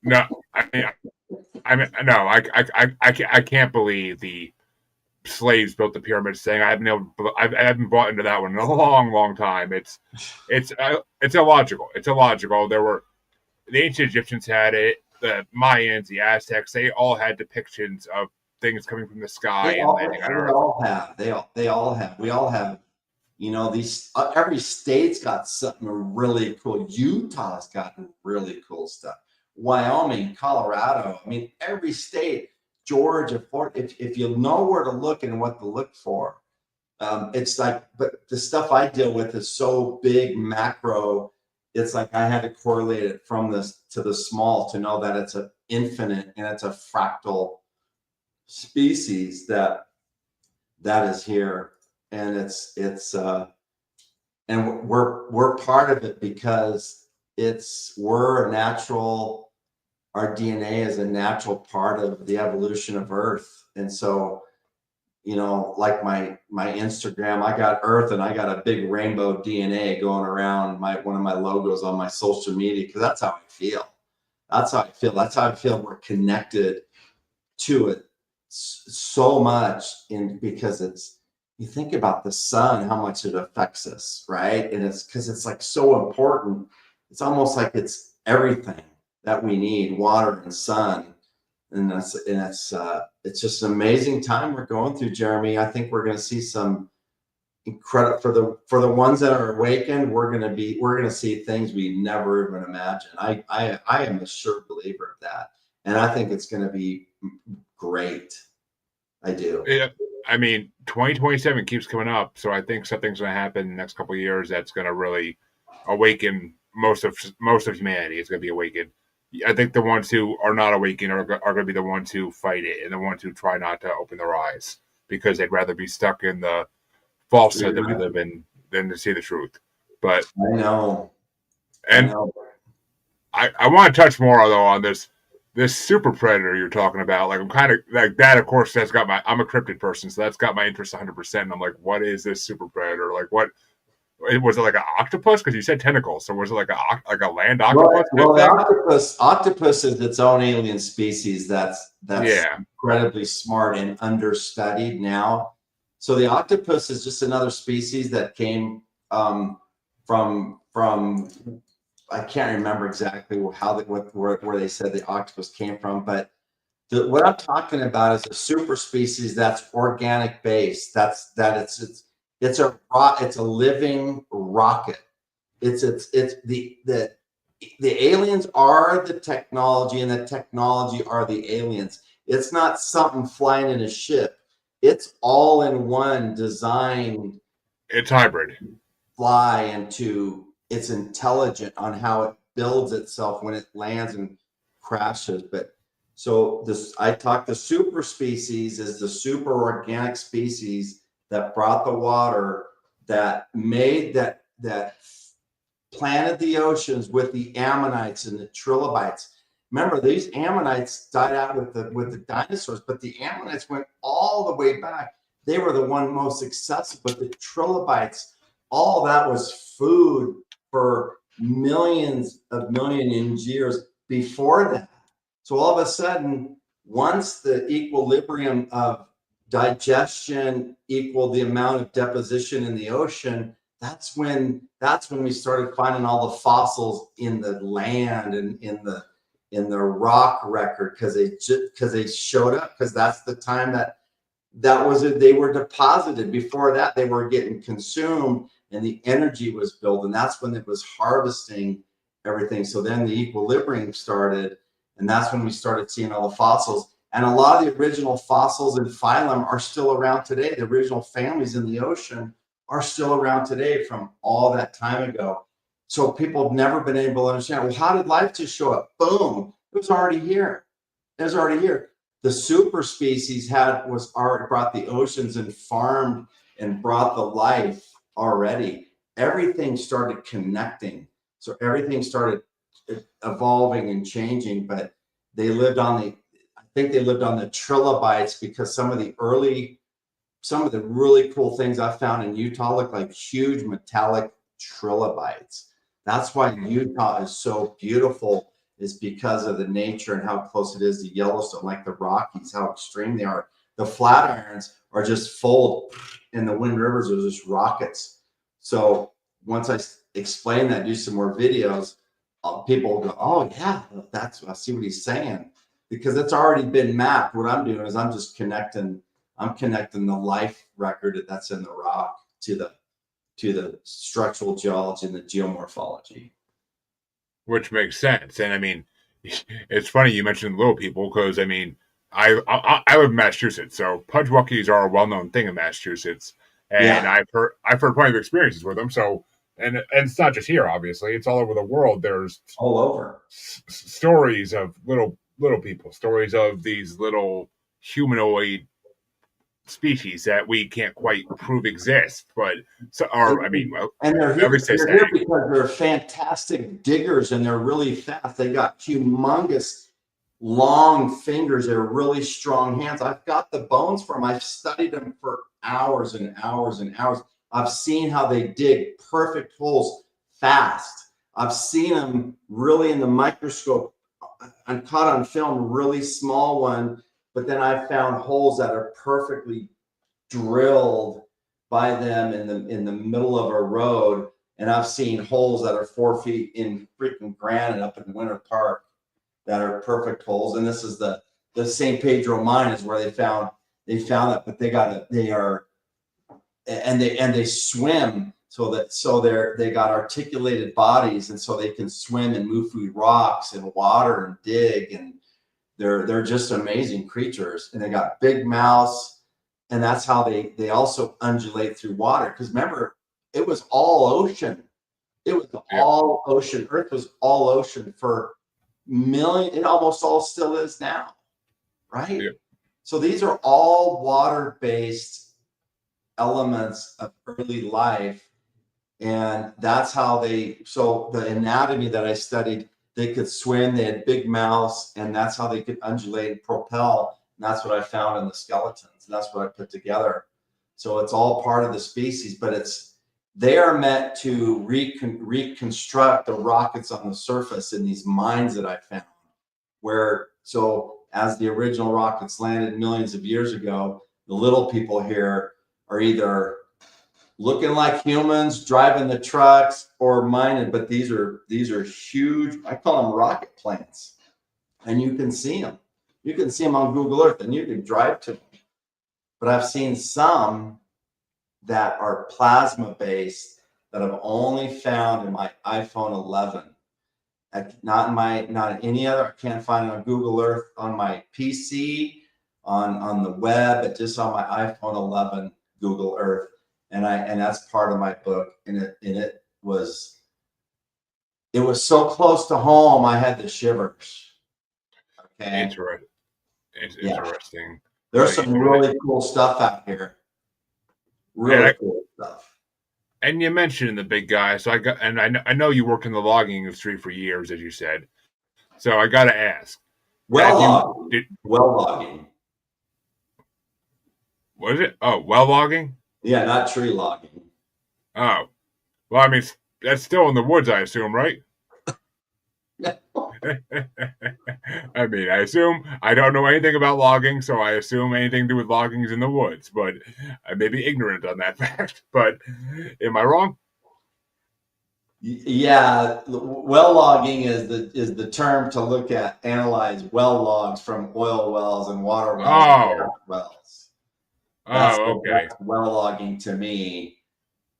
[SPEAKER 1] no. I mean, no. I can't believe the slaves built the pyramids thing. I haven't bought into that one in a long, long time. It's illogical. It's illogical. There were the ancient Egyptians had it, the Mayans, the Aztecs. They all had depictions of things coming from the sky and landing on
[SPEAKER 2] They
[SPEAKER 1] Earth.
[SPEAKER 2] all have. They all have. We all have. You know, these every state's got something really cool. Utah's gotten really cool stuff. Wyoming, Colorado. I mean, every state, Georgia, Florida. If you know where to look and what to look for, it's like. But the stuff I deal with is so big, macro. It's like I had to correlate it from this to the small to know that it's an infinite and it's a fractal species that is here, and and we're part of it because we're a natural. Our DNA is a natural part of the evolution of Earth, and so, you know, like my Instagram, I got Earth and I got a big rainbow DNA going around one of my logos on my social media, because that's how I feel. That's how I feel we're connected to it so much, in because you think about the sun, how much it affects us, right? And it's because it's like so important. It's almost like it's everything that we need: water and sun. And it's just an amazing time we're going through, Jeremy. I think we're going to see some incredible, for the ones that are awakened. We're going to see things we never even imagined. I am a sure believer of that, and I think it's going to be great. I do.
[SPEAKER 1] Yeah, I mean, 2027 keeps coming up, so I think something's going to happen in the next couple of years that's going to really awaken most of humanity. Is going to be awakened. I think the ones who are not awakened are going to be the ones who fight it, and the ones who try not to open their eyes because they'd rather be stuck in the falsehood that we live in than to see the truth. But
[SPEAKER 2] I know.
[SPEAKER 1] and I want to touch more though on this super predator you're talking about. Like, I'm kind of like that. Of course, I'm a cryptid person, so that's got my interest 100%. I'm like, what is this super predator? Like, what was it, like an octopus? Because you said tentacles, so was it like a land octopus?
[SPEAKER 2] Well, the octopus is its own alien species that's
[SPEAKER 1] Yeah,
[SPEAKER 2] incredibly smart and understudied now. So the octopus is just another species that came from I can't remember exactly where they said the octopus came from, but what I'm talking about is a super species that's organic based. It's a living rocket. It's the aliens are the technology, and the technology are the aliens. It's not something flying in a ship. It's all in one, designed
[SPEAKER 1] it's hybrid.
[SPEAKER 2] fly into. It's intelligent on how it builds itself when it lands and crashes. But so the super species is the super organic species that brought the water, that made that planted the oceans with the ammonites and the trilobites. Remember, these ammonites died out with the dinosaurs, but the ammonites went all the way back. They were the one most accessible, but the trilobites, all that was food for millions years before that. So all of a sudden, once the equilibrium of digestion equaled the amount of deposition in the ocean, that's when we started finding all the fossils in the land and in the rock record, because they showed up, because that's the time that was it. They were deposited. Before that, they were getting consumed and the energy was built, and that's when it was harvesting everything. So then the equilibrium started, and that's when we started seeing all the fossils. And a lot of the original fossils and phylum are still around today. The original families in the ocean are still around today from all that time ago. So people have never been able to understand, well, how did life just show up? Boom, it was already here. It was already here. The super species was already brought the oceans and farmed and brought the life already. Everything started connecting. So everything started evolving and changing, but I think they lived on the trilobites, because some of the early some of the really cool things I found in Utah look like huge metallic trilobites. That's why Utah is so beautiful, is because of the nature and how close it is to Yellowstone, like the Rockies, how extreme they are. The Flatirons are just full, and the Wind Rivers are just rockets. So once I explain that, do some more videos, people will go, oh yeah, I see what he's saying, because it's already been mapped. What I'm doing is I'm connecting the life record that's in the rock to the structural geology and the geomorphology.
[SPEAKER 1] Which makes sense. And I mean, it's funny you mentioned little people, because I mean, I live in Massachusetts, so Pudgewalkies are a well known thing in Massachusetts, and
[SPEAKER 2] Yeah,
[SPEAKER 1] I've heard plenty of experiences with them. So and it's not just here, obviously, it's all over the world. There's
[SPEAKER 2] all over.
[SPEAKER 1] Stories of little people, stories of these little humanoid species that we can't quite prove exist, but I mean, well,
[SPEAKER 2] And they're
[SPEAKER 1] at
[SPEAKER 2] here.
[SPEAKER 1] least they
[SPEAKER 2] They're
[SPEAKER 1] say.
[SPEAKER 2] here because they're fantastic diggers, and they're really fast. They got humongous, long fingers. They're really strong hands. I've got the bones for them. I've studied them for hours and hours and hours. I've seen how they dig perfect holes fast. I've seen them really in the microscope. I'm caught on film, really small one, but then I found holes that are perfectly drilled by them in the middle of a road. And I've seen holes that are 4 feet in freaking granite up in Winter Park that are perfect holes. And this is the St. Pedro mine is where they found it, but they swim they got articulated bodies, and so they can swim and move through rocks and water and dig, and they're just amazing creatures. And they got big mouths, and that's how they also undulate through water. Because remember, it was all ocean. It was all ocean. Earth was all ocean for million. It almost all still is now, right?
[SPEAKER 1] Yeah.
[SPEAKER 2] So these are all water-based elements of early life, and that's how so the anatomy that I studied, they could swim, they had big mouths, and that's how they could undulate and propel. And that's what I found in the skeletons, and that's what I put together. So it's all part of the species, but they are meant to reconstruct the rockets on the surface in these mines that I found, so as the original rockets landed millions of years ago, the little people here are either looking like humans driving the trucks or mining, but these are huge. I call them rocket plants, and you can see them. You can see them on Google Earth, and you can drive to them. But I've seen some that are plasma based that I've only found in my iPhone 11. Not in any other. I can't find it on Google Earth, on my PC, on the web, but just on my iPhone 11 Google Earth. And that's part of my book. And it was so close to home, I had the shivers. Okay.
[SPEAKER 1] It's interesting.
[SPEAKER 2] There's some really cool stuff out here. Really cool stuff.
[SPEAKER 1] And you mentioned the big guy, so I know you worked in the logging industry for years, as you said. So I got to ask.
[SPEAKER 2] Well logging.
[SPEAKER 1] What is it? Oh, well logging?
[SPEAKER 2] Yeah, not tree logging.
[SPEAKER 1] Oh, well, I mean, that's still in the woods, I assume, right? I mean, I assume I don't know anything about logging, so I assume anything to do with logging is in the woods. But I may be ignorant on that fact. But am I wrong?
[SPEAKER 2] Yeah, well logging is the term to analyze well logs from oil wells and water wells and gas wells. That's well logging to me.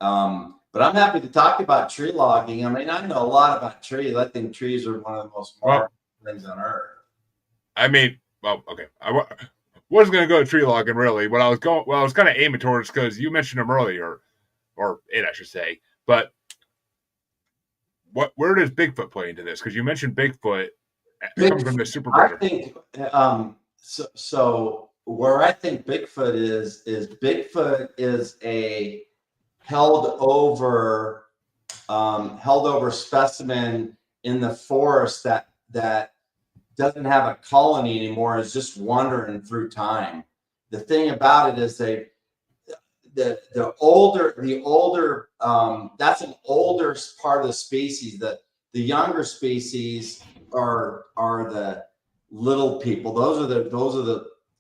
[SPEAKER 2] But I'm happy to talk about tree logging. I mean, I know a lot about trees. I think trees are one of the most marvelous things on earth.
[SPEAKER 1] I mean, well, okay. I wasn't going to go tree logging, really. What I was kind of aiming towards, because you mentioned them earlier, or it, I should say. But where does Bigfoot play into this? Because you mentioned Bigfoot. It comes from the super predator.
[SPEAKER 2] I think so. Where I think Bigfoot is Bigfoot is a held over specimen in the forest that doesn't have a colony anymore, is just wandering through time. The thing about it is the older that's an older part of the species. The younger species are the little people. Those are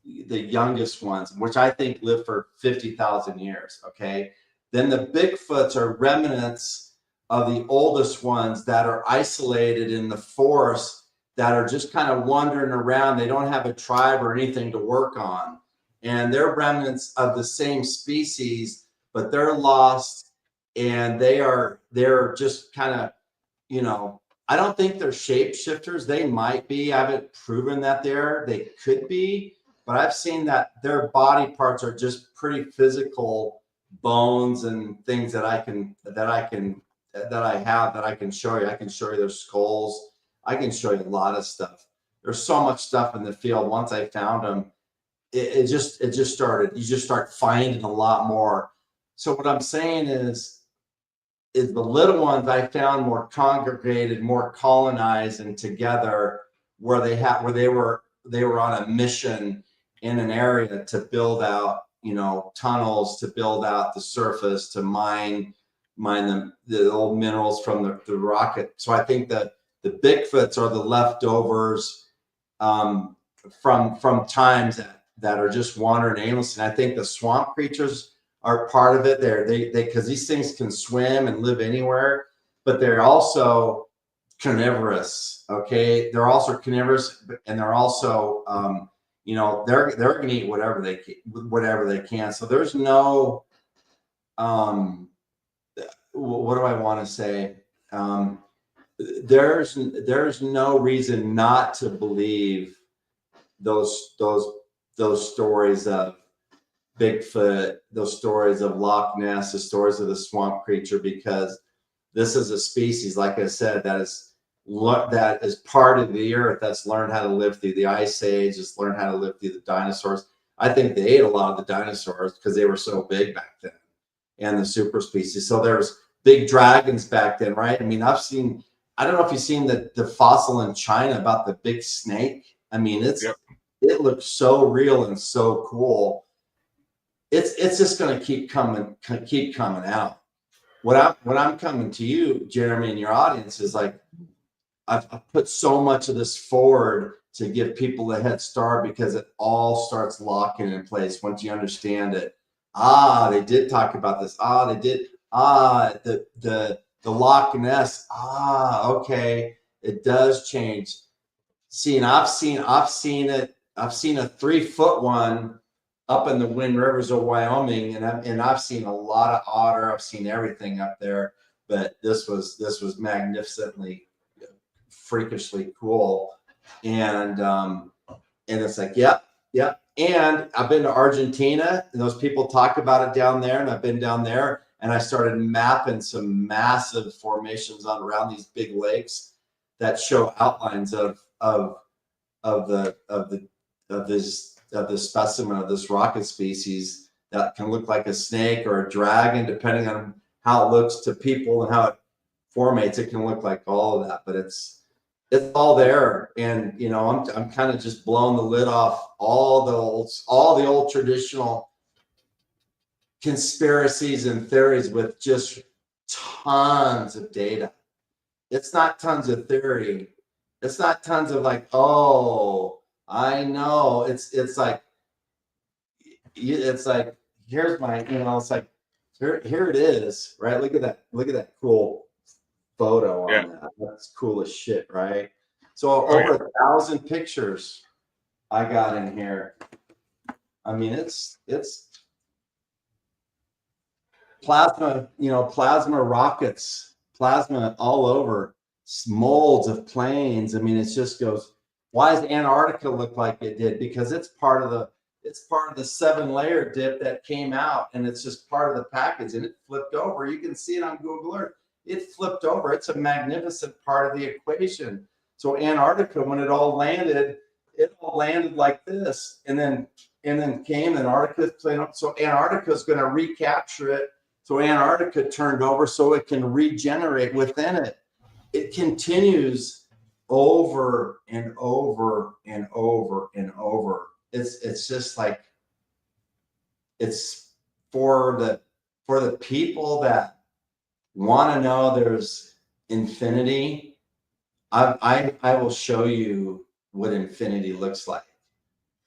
[SPEAKER 2] the youngest ones, which I think live for 50,000 years. Okay. Then the Bigfoots are remnants of the oldest ones that are isolated in the forest, that are just kind of wandering around. They don't have a tribe or anything to work on. And they're remnants of the same species, but they're lost, and they're just kind of, I don't think they're shapeshifters. They might be. I haven't proven that they could be, but I've seen that their body parts are just pretty physical bones and things that I can show you. I can show you their skulls. I can show you a lot of stuff. There's so much stuff in the field. Once I found them, it just started. You just start finding a lot more. So what I'm saying is the little ones I found more congregated, more colonized and together, where they were on a mission in an area to build out, tunnels, to build out the surface, to mine the old minerals from the rocket. So I think that the Bigfoots are the leftovers from times that are just wandering aimlessly. And I think the swamp creatures are part of it. They because these things can swim and live anywhere, but they're also carnivorous. Okay, they're also carnivorous, and they're also they're going to eat whatever they can. So there's no what do I want to say? There's no reason not to believe those stories of Bigfoot, those stories of Loch Ness, the stories of the swamp creature, because this is a species, like I said, that is part of the earth, that's learned how to live through the ice age, has learned how to live through the dinosaurs. I think they ate a lot of the dinosaurs because they were so big back then, and the super species. So there's big dragons back then, right? I mean, I don't know if you've seen the fossil in China about the big snake. I mean, it looks so real and so cool. It's just going to keep coming out. What I'm coming to you, Jeremy, and your audience is like, I've put so much of this forward to give people a head start, because it all starts locking in place once you understand it. They did talk about this. They did. The Loch Ness. Okay, it does change. See, and I've seen it. I've seen a 3-foot one up in the Wind Rivers of Wyoming, and I've seen a lot of otter. I've seen everything up there, but this was magnificently, freakishly cool, and it's like, yep. And I've been to Argentina, and those people talk about it down there, and I've been down there, and I started mapping some massive formations around these big lakes that show outlines of this specimen of this rocket species that can look like a snake or a dragon, depending on how it looks to people and how it formates. It can look like all of that, but it's all there. And I'm kind of just blowing the lid off all the old traditional conspiracies and theories with just tons of data. It's not tons of theory. It's not tons of like, oh, I know. It's like here's my, it's like here it is, right? Look at that cool photo on that. That's cool as shit, right? So over 1,000 pictures I got in here. I mean, it's plasma, plasma rockets, plasma all over, molds of planes. I mean, it just goes. Why does Antarctica look like it did? Because it's part of the 7-layer dip that came out, and it's just part of the package, and it flipped over. You can see it on Google Earth. It flipped over. It's a magnificent part of the equation. So Antarctica, when it all landed like this, and then came Antarctica. So Antarctica is going to recapture it. So Antarctica turned over so it can regenerate within it. It continues over and over and over and over. It's just like, it's for the people that want to know there's infinity, I will show you what infinity looks like.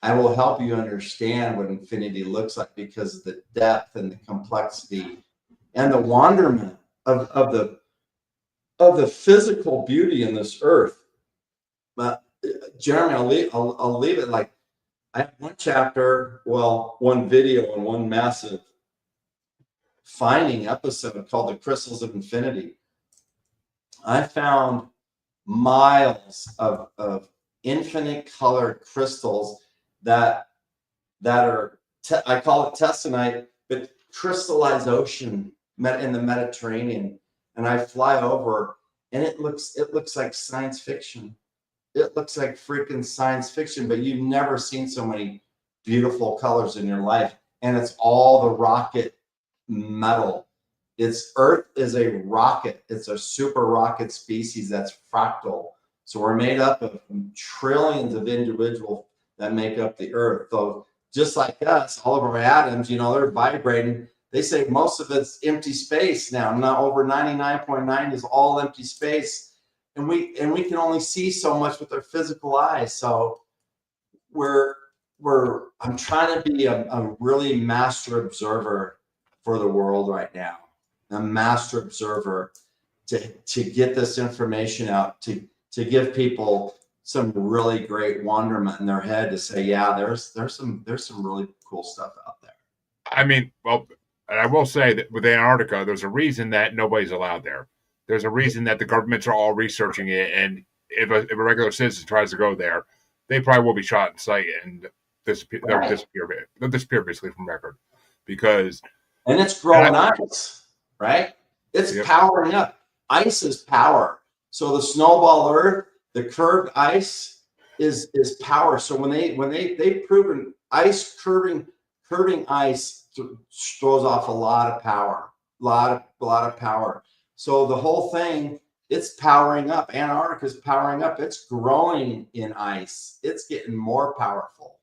[SPEAKER 2] I will help you understand what infinity looks like, because of the depth and the complexity and the wonderment of the physical beauty in this earth. But Jeremy, I'll leave it like, I have one chapter, well, one video and one massive finding episode called The Crystals of Infinity. I found miles of infinite color crystals that are, I call it tesonite, but crystallized ocean in the Mediterranean. And I fly over, and it looks like science fiction. It looks like freaking science fiction, but you've never seen so many beautiful colors in your life. And it's all the rocket metal. Earth is a rocket. It's a super rocket species that's fractal. So we're made up of trillions of individuals that make up the Earth. So just like us, all of our atoms, they're vibrating. They say most of it's empty space now. Not over 99.9 is all empty space. And we can only see so much with our physical eyes. So I'm trying to be a really master observer for the world right now. A master observer to get this information out, to give people some really great wonderment in their head, to say, yeah, there's some really cool stuff out there.
[SPEAKER 1] I mean, well, and I will say that with Antarctica, there's a reason that nobody's allowed there. There's a reason that the governments are all researching it, and if a regular citizen tries to go there, they probably will be shot in sight and disappear.
[SPEAKER 2] Right.
[SPEAKER 1] They'll disappear basically from record, because
[SPEAKER 2] it's growing ice, right? It's powering up. Ice is power. So the snowball Earth, the curved ice is power. So when they've proven ice curving ice throws off a lot of power, a lot of power. So the whole thing, it's powering up. Antarctica is powering up. It's growing in ice. It's getting more powerful.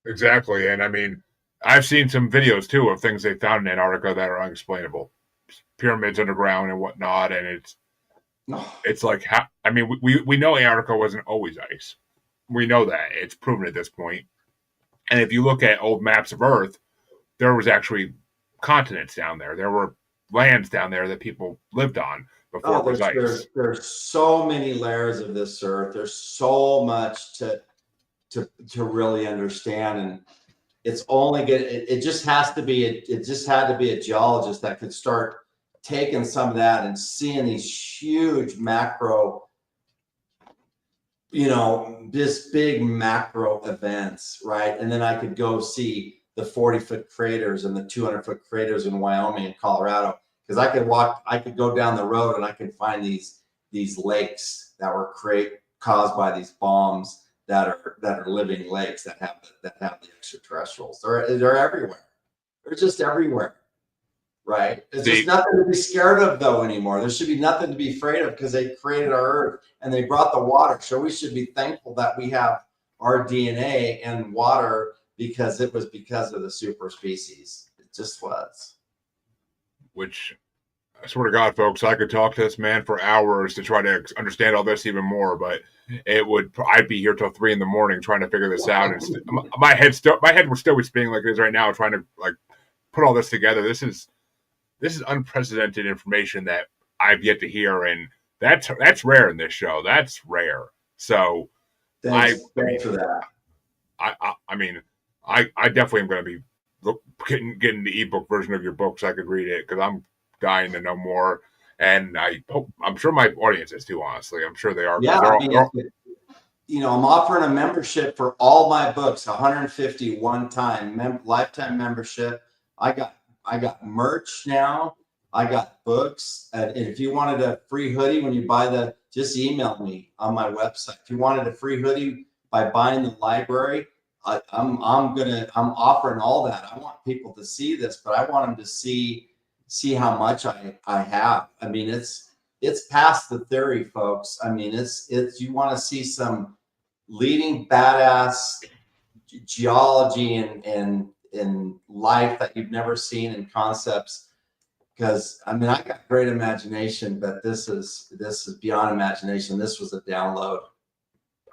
[SPEAKER 1] Exactly. And I mean, I've seen some videos too of things they found in Antarctica that are unexplainable, pyramids underground and whatnot. And it's like, I mean, we know Antarctica wasn't always ice. We know that. It's proven at this point. And if you look at old maps of Earth, there was actually continents down there. There were lands down there that people lived on before it was ice.
[SPEAKER 2] There's so many layers of this Earth. There's so much to really understand, and it's only good. It just had to be a geologist that could start taking some of that and seeing these huge macro, this big macro events, right? And then I could go see the 40-foot craters and the 200-foot craters in Wyoming and Colorado, because I could go down the road and I could find these lakes that were caused by these bombs that are living lakes that have the extraterrestrials. They're everywhere. They're just everywhere, right? There's nothing to be scared of though anymore. There should be nothing to be afraid of, because they created our Earth and they brought the water. So we should be thankful that we have our DNA and water, because it was because of the super species. It just was.
[SPEAKER 1] Which, I swear to God, folks, I could talk to this man for hours to try to understand all this even more, but I'd be here till 3 a.m. trying to figure this out. And my head would still be spinning like it is right now, trying to put all this together. This is unprecedented information that I've yet to hear, and that's rare in this show. That's rare. So
[SPEAKER 2] thanks for that.
[SPEAKER 1] I mean, I definitely am going to be getting the ebook version of your book so I could read it, because I'm dying to know more, and I'm sure my audience is too. Honestly, I'm sure they are.
[SPEAKER 2] Yeah, I'm offering a membership for all my books, 150 one-time lifetime membership. I got merch now. I got books, and if you wanted a free hoodie when you buy just email me on my website. If you wanted a free hoodie by buying the library, I'm offering all that. I want people to see this, but I want them to see how much I have. I mean, it's past the theory, folks. I mean, it's you want to see some leading badass geology and in life that you've never seen, in concepts. Because I mean, I got great imagination, but this is beyond imagination. This was a download.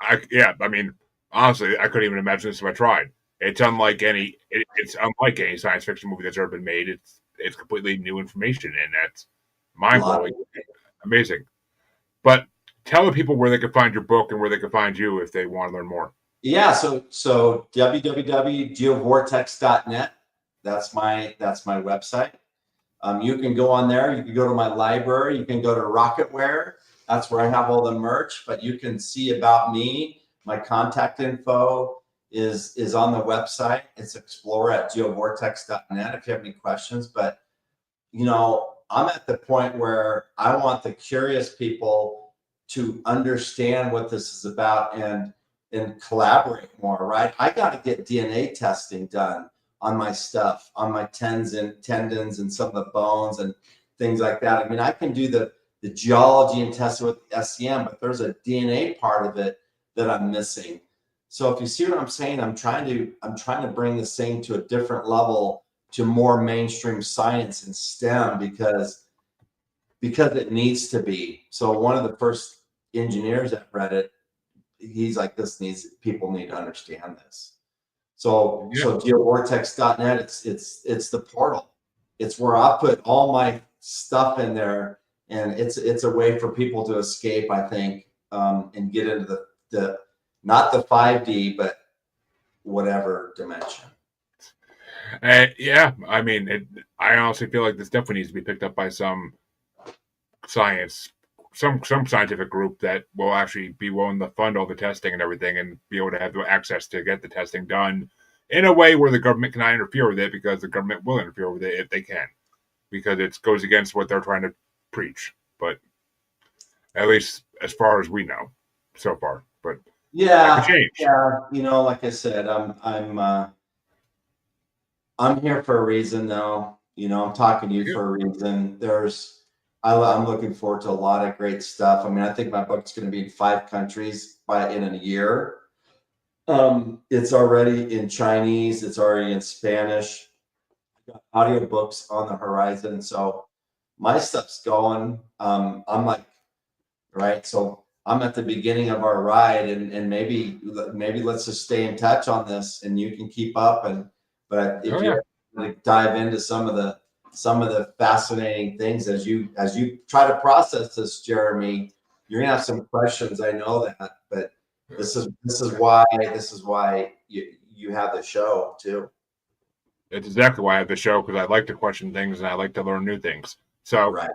[SPEAKER 1] I mean, honestly, I couldn't even imagine this if I tried. It's unlike it's unlike any science fiction movie that's ever been made. It's completely new information, and that's
[SPEAKER 2] A
[SPEAKER 1] mind
[SPEAKER 2] lot
[SPEAKER 1] blowing,
[SPEAKER 2] of it.
[SPEAKER 1] amazing. But tell the people where they can find your book and where they can find you if they want to learn more.
[SPEAKER 2] Yeah, so www.geovortex.net. That's my website. You can go on there. You can go to my library. You can go to Rocketware. That's where I have all the merch. But you can see about me. My contact info is on the website. It's explore@geovortex.net if you have any questions. But I'm at the point where I want the curious people to understand what this is about and collaborate more. Right? I got to get DNA testing done on my stuff, on my tendons and some of the bones and things like that. I mean, I can do the geology and test it with SCM, but there's a DNA part of it that I'm missing. So if you see what I'm saying, I'm trying to bring this thing to a different level, to more mainstream science and STEM, because it needs to be. So one of the first engineers that read it, he's like, people need to understand this. So geovortex.net, it's the portal. It's where I put all my stuff in there, and it's a way for people to escape, I think, and get into the not the 5D, but whatever dimension.
[SPEAKER 1] Yeah, I mean, I honestly feel like this definitely needs to be picked up by some scientific group that will actually be willing to fund all the testing and everything, and be able to have the access to get the testing done in a way where the government cannot interfere with it, because the government will interfere with it if they can, because it goes against what they're trying to preach. But at least as far as we know so far, but that could change.
[SPEAKER 2] Like I said, I'm here for a reason, though. I'm talking to you for a reason. I'm looking forward to a lot of great stuff. I mean, I think my book's going to be in 5 countries in a year. It's already in Chinese. It's already in Spanish. Got audiobooks on the horizon. So my stuff's going. I'm like, right. So I'm at the beginning of our ride, and maybe let's just stay in touch on this, and you can keep up. But if you dive into some of the fascinating things as you try to process this, Jeremy, you're gonna have some questions. I know that, but this is why you have the show too.
[SPEAKER 1] It's exactly why I have the show, because I like to question things and I like to learn new things. So,
[SPEAKER 2] right.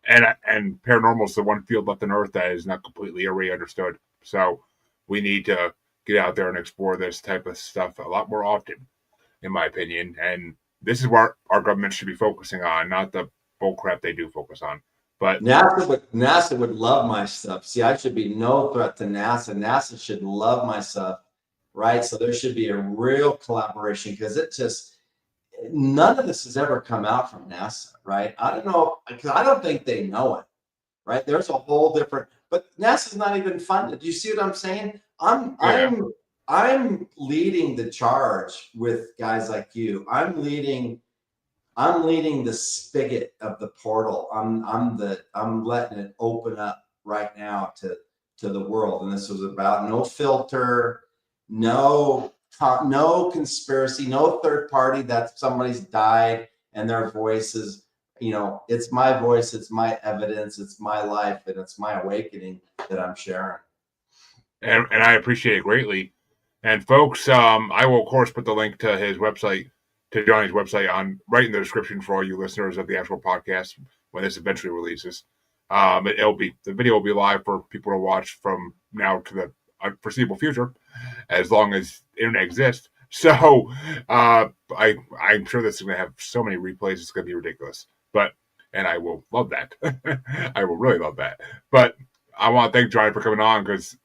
[SPEAKER 1] And paranormal is the one field left on Earth that is not completely already understood. So we need to get out there and explore this type of stuff a lot more often, in my opinion. And this is what our government should be focusing on, not the bullcrap they do focus on. But
[SPEAKER 2] NASA would love my stuff. See, I should be no threat to NASA. NASA should love my stuff, right? So there should be a real collaboration, because none of this has ever come out from NASA, right? I don't know, because I don't think they know it, right? There's a whole different, but NASA's not even funded. You see what I'm saying? I'm leading the charge with guys like you. I'm leading the spigot of the portal. I'm letting it open up right now to the world. And this was about no filter, no conspiracy, no third party that somebody's died and their voices. It's my voice, it's my evidence, it's my life, and it's my awakening that I'm sharing.
[SPEAKER 1] And I appreciate it greatly. And folks, I will of course put the link to his website, to Johnny's website, on right in the description for all you listeners of the actual podcast when this eventually releases. The video will be live for people to watch from now to the foreseeable future, as long as internet exists. So I'm sure this is going to have so many replays, it's going to be ridiculous. And I will love that. I will really love that. But I want to thank Johnny for coming on, because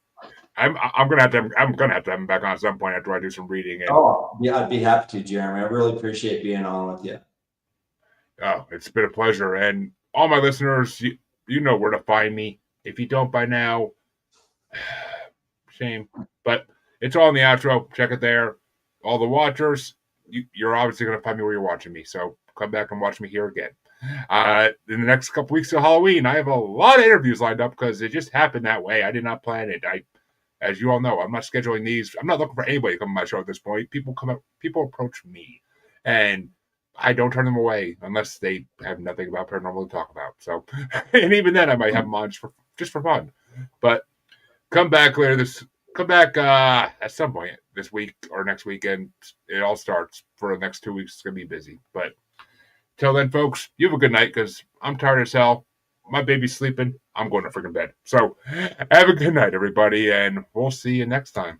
[SPEAKER 1] I'm gonna have to have him back on at some point after I do some reading.
[SPEAKER 2] I'd be happy to, Jeremy. I really appreciate being on with you.
[SPEAKER 1] Oh, it's been a pleasure. And all my listeners, you know where to find me. If you don't by now, shame. But it's all in the outro. Check it there. All the watchers, you're obviously going to find me where you're watching me. So come back and watch me here again. In the next couple weeks of Halloween, I have a lot of interviews lined up because it just happened that way. I did not plan it. As you all know, I'm not scheduling these. I'm not looking for anybody to come on my show at this point. People approach me, and I don't turn them away unless they have nothing about paranormal to talk about. So, and even then, I might have them on just for fun. But come back later come back at some point this week or next weekend. It all starts for the next 2 weeks. It's gonna be busy, but till then, folks, you have a good night because I'm tired as hell. My baby's sleeping. I'm going to freaking bed. So have a good night, everybody, and we'll see you next time.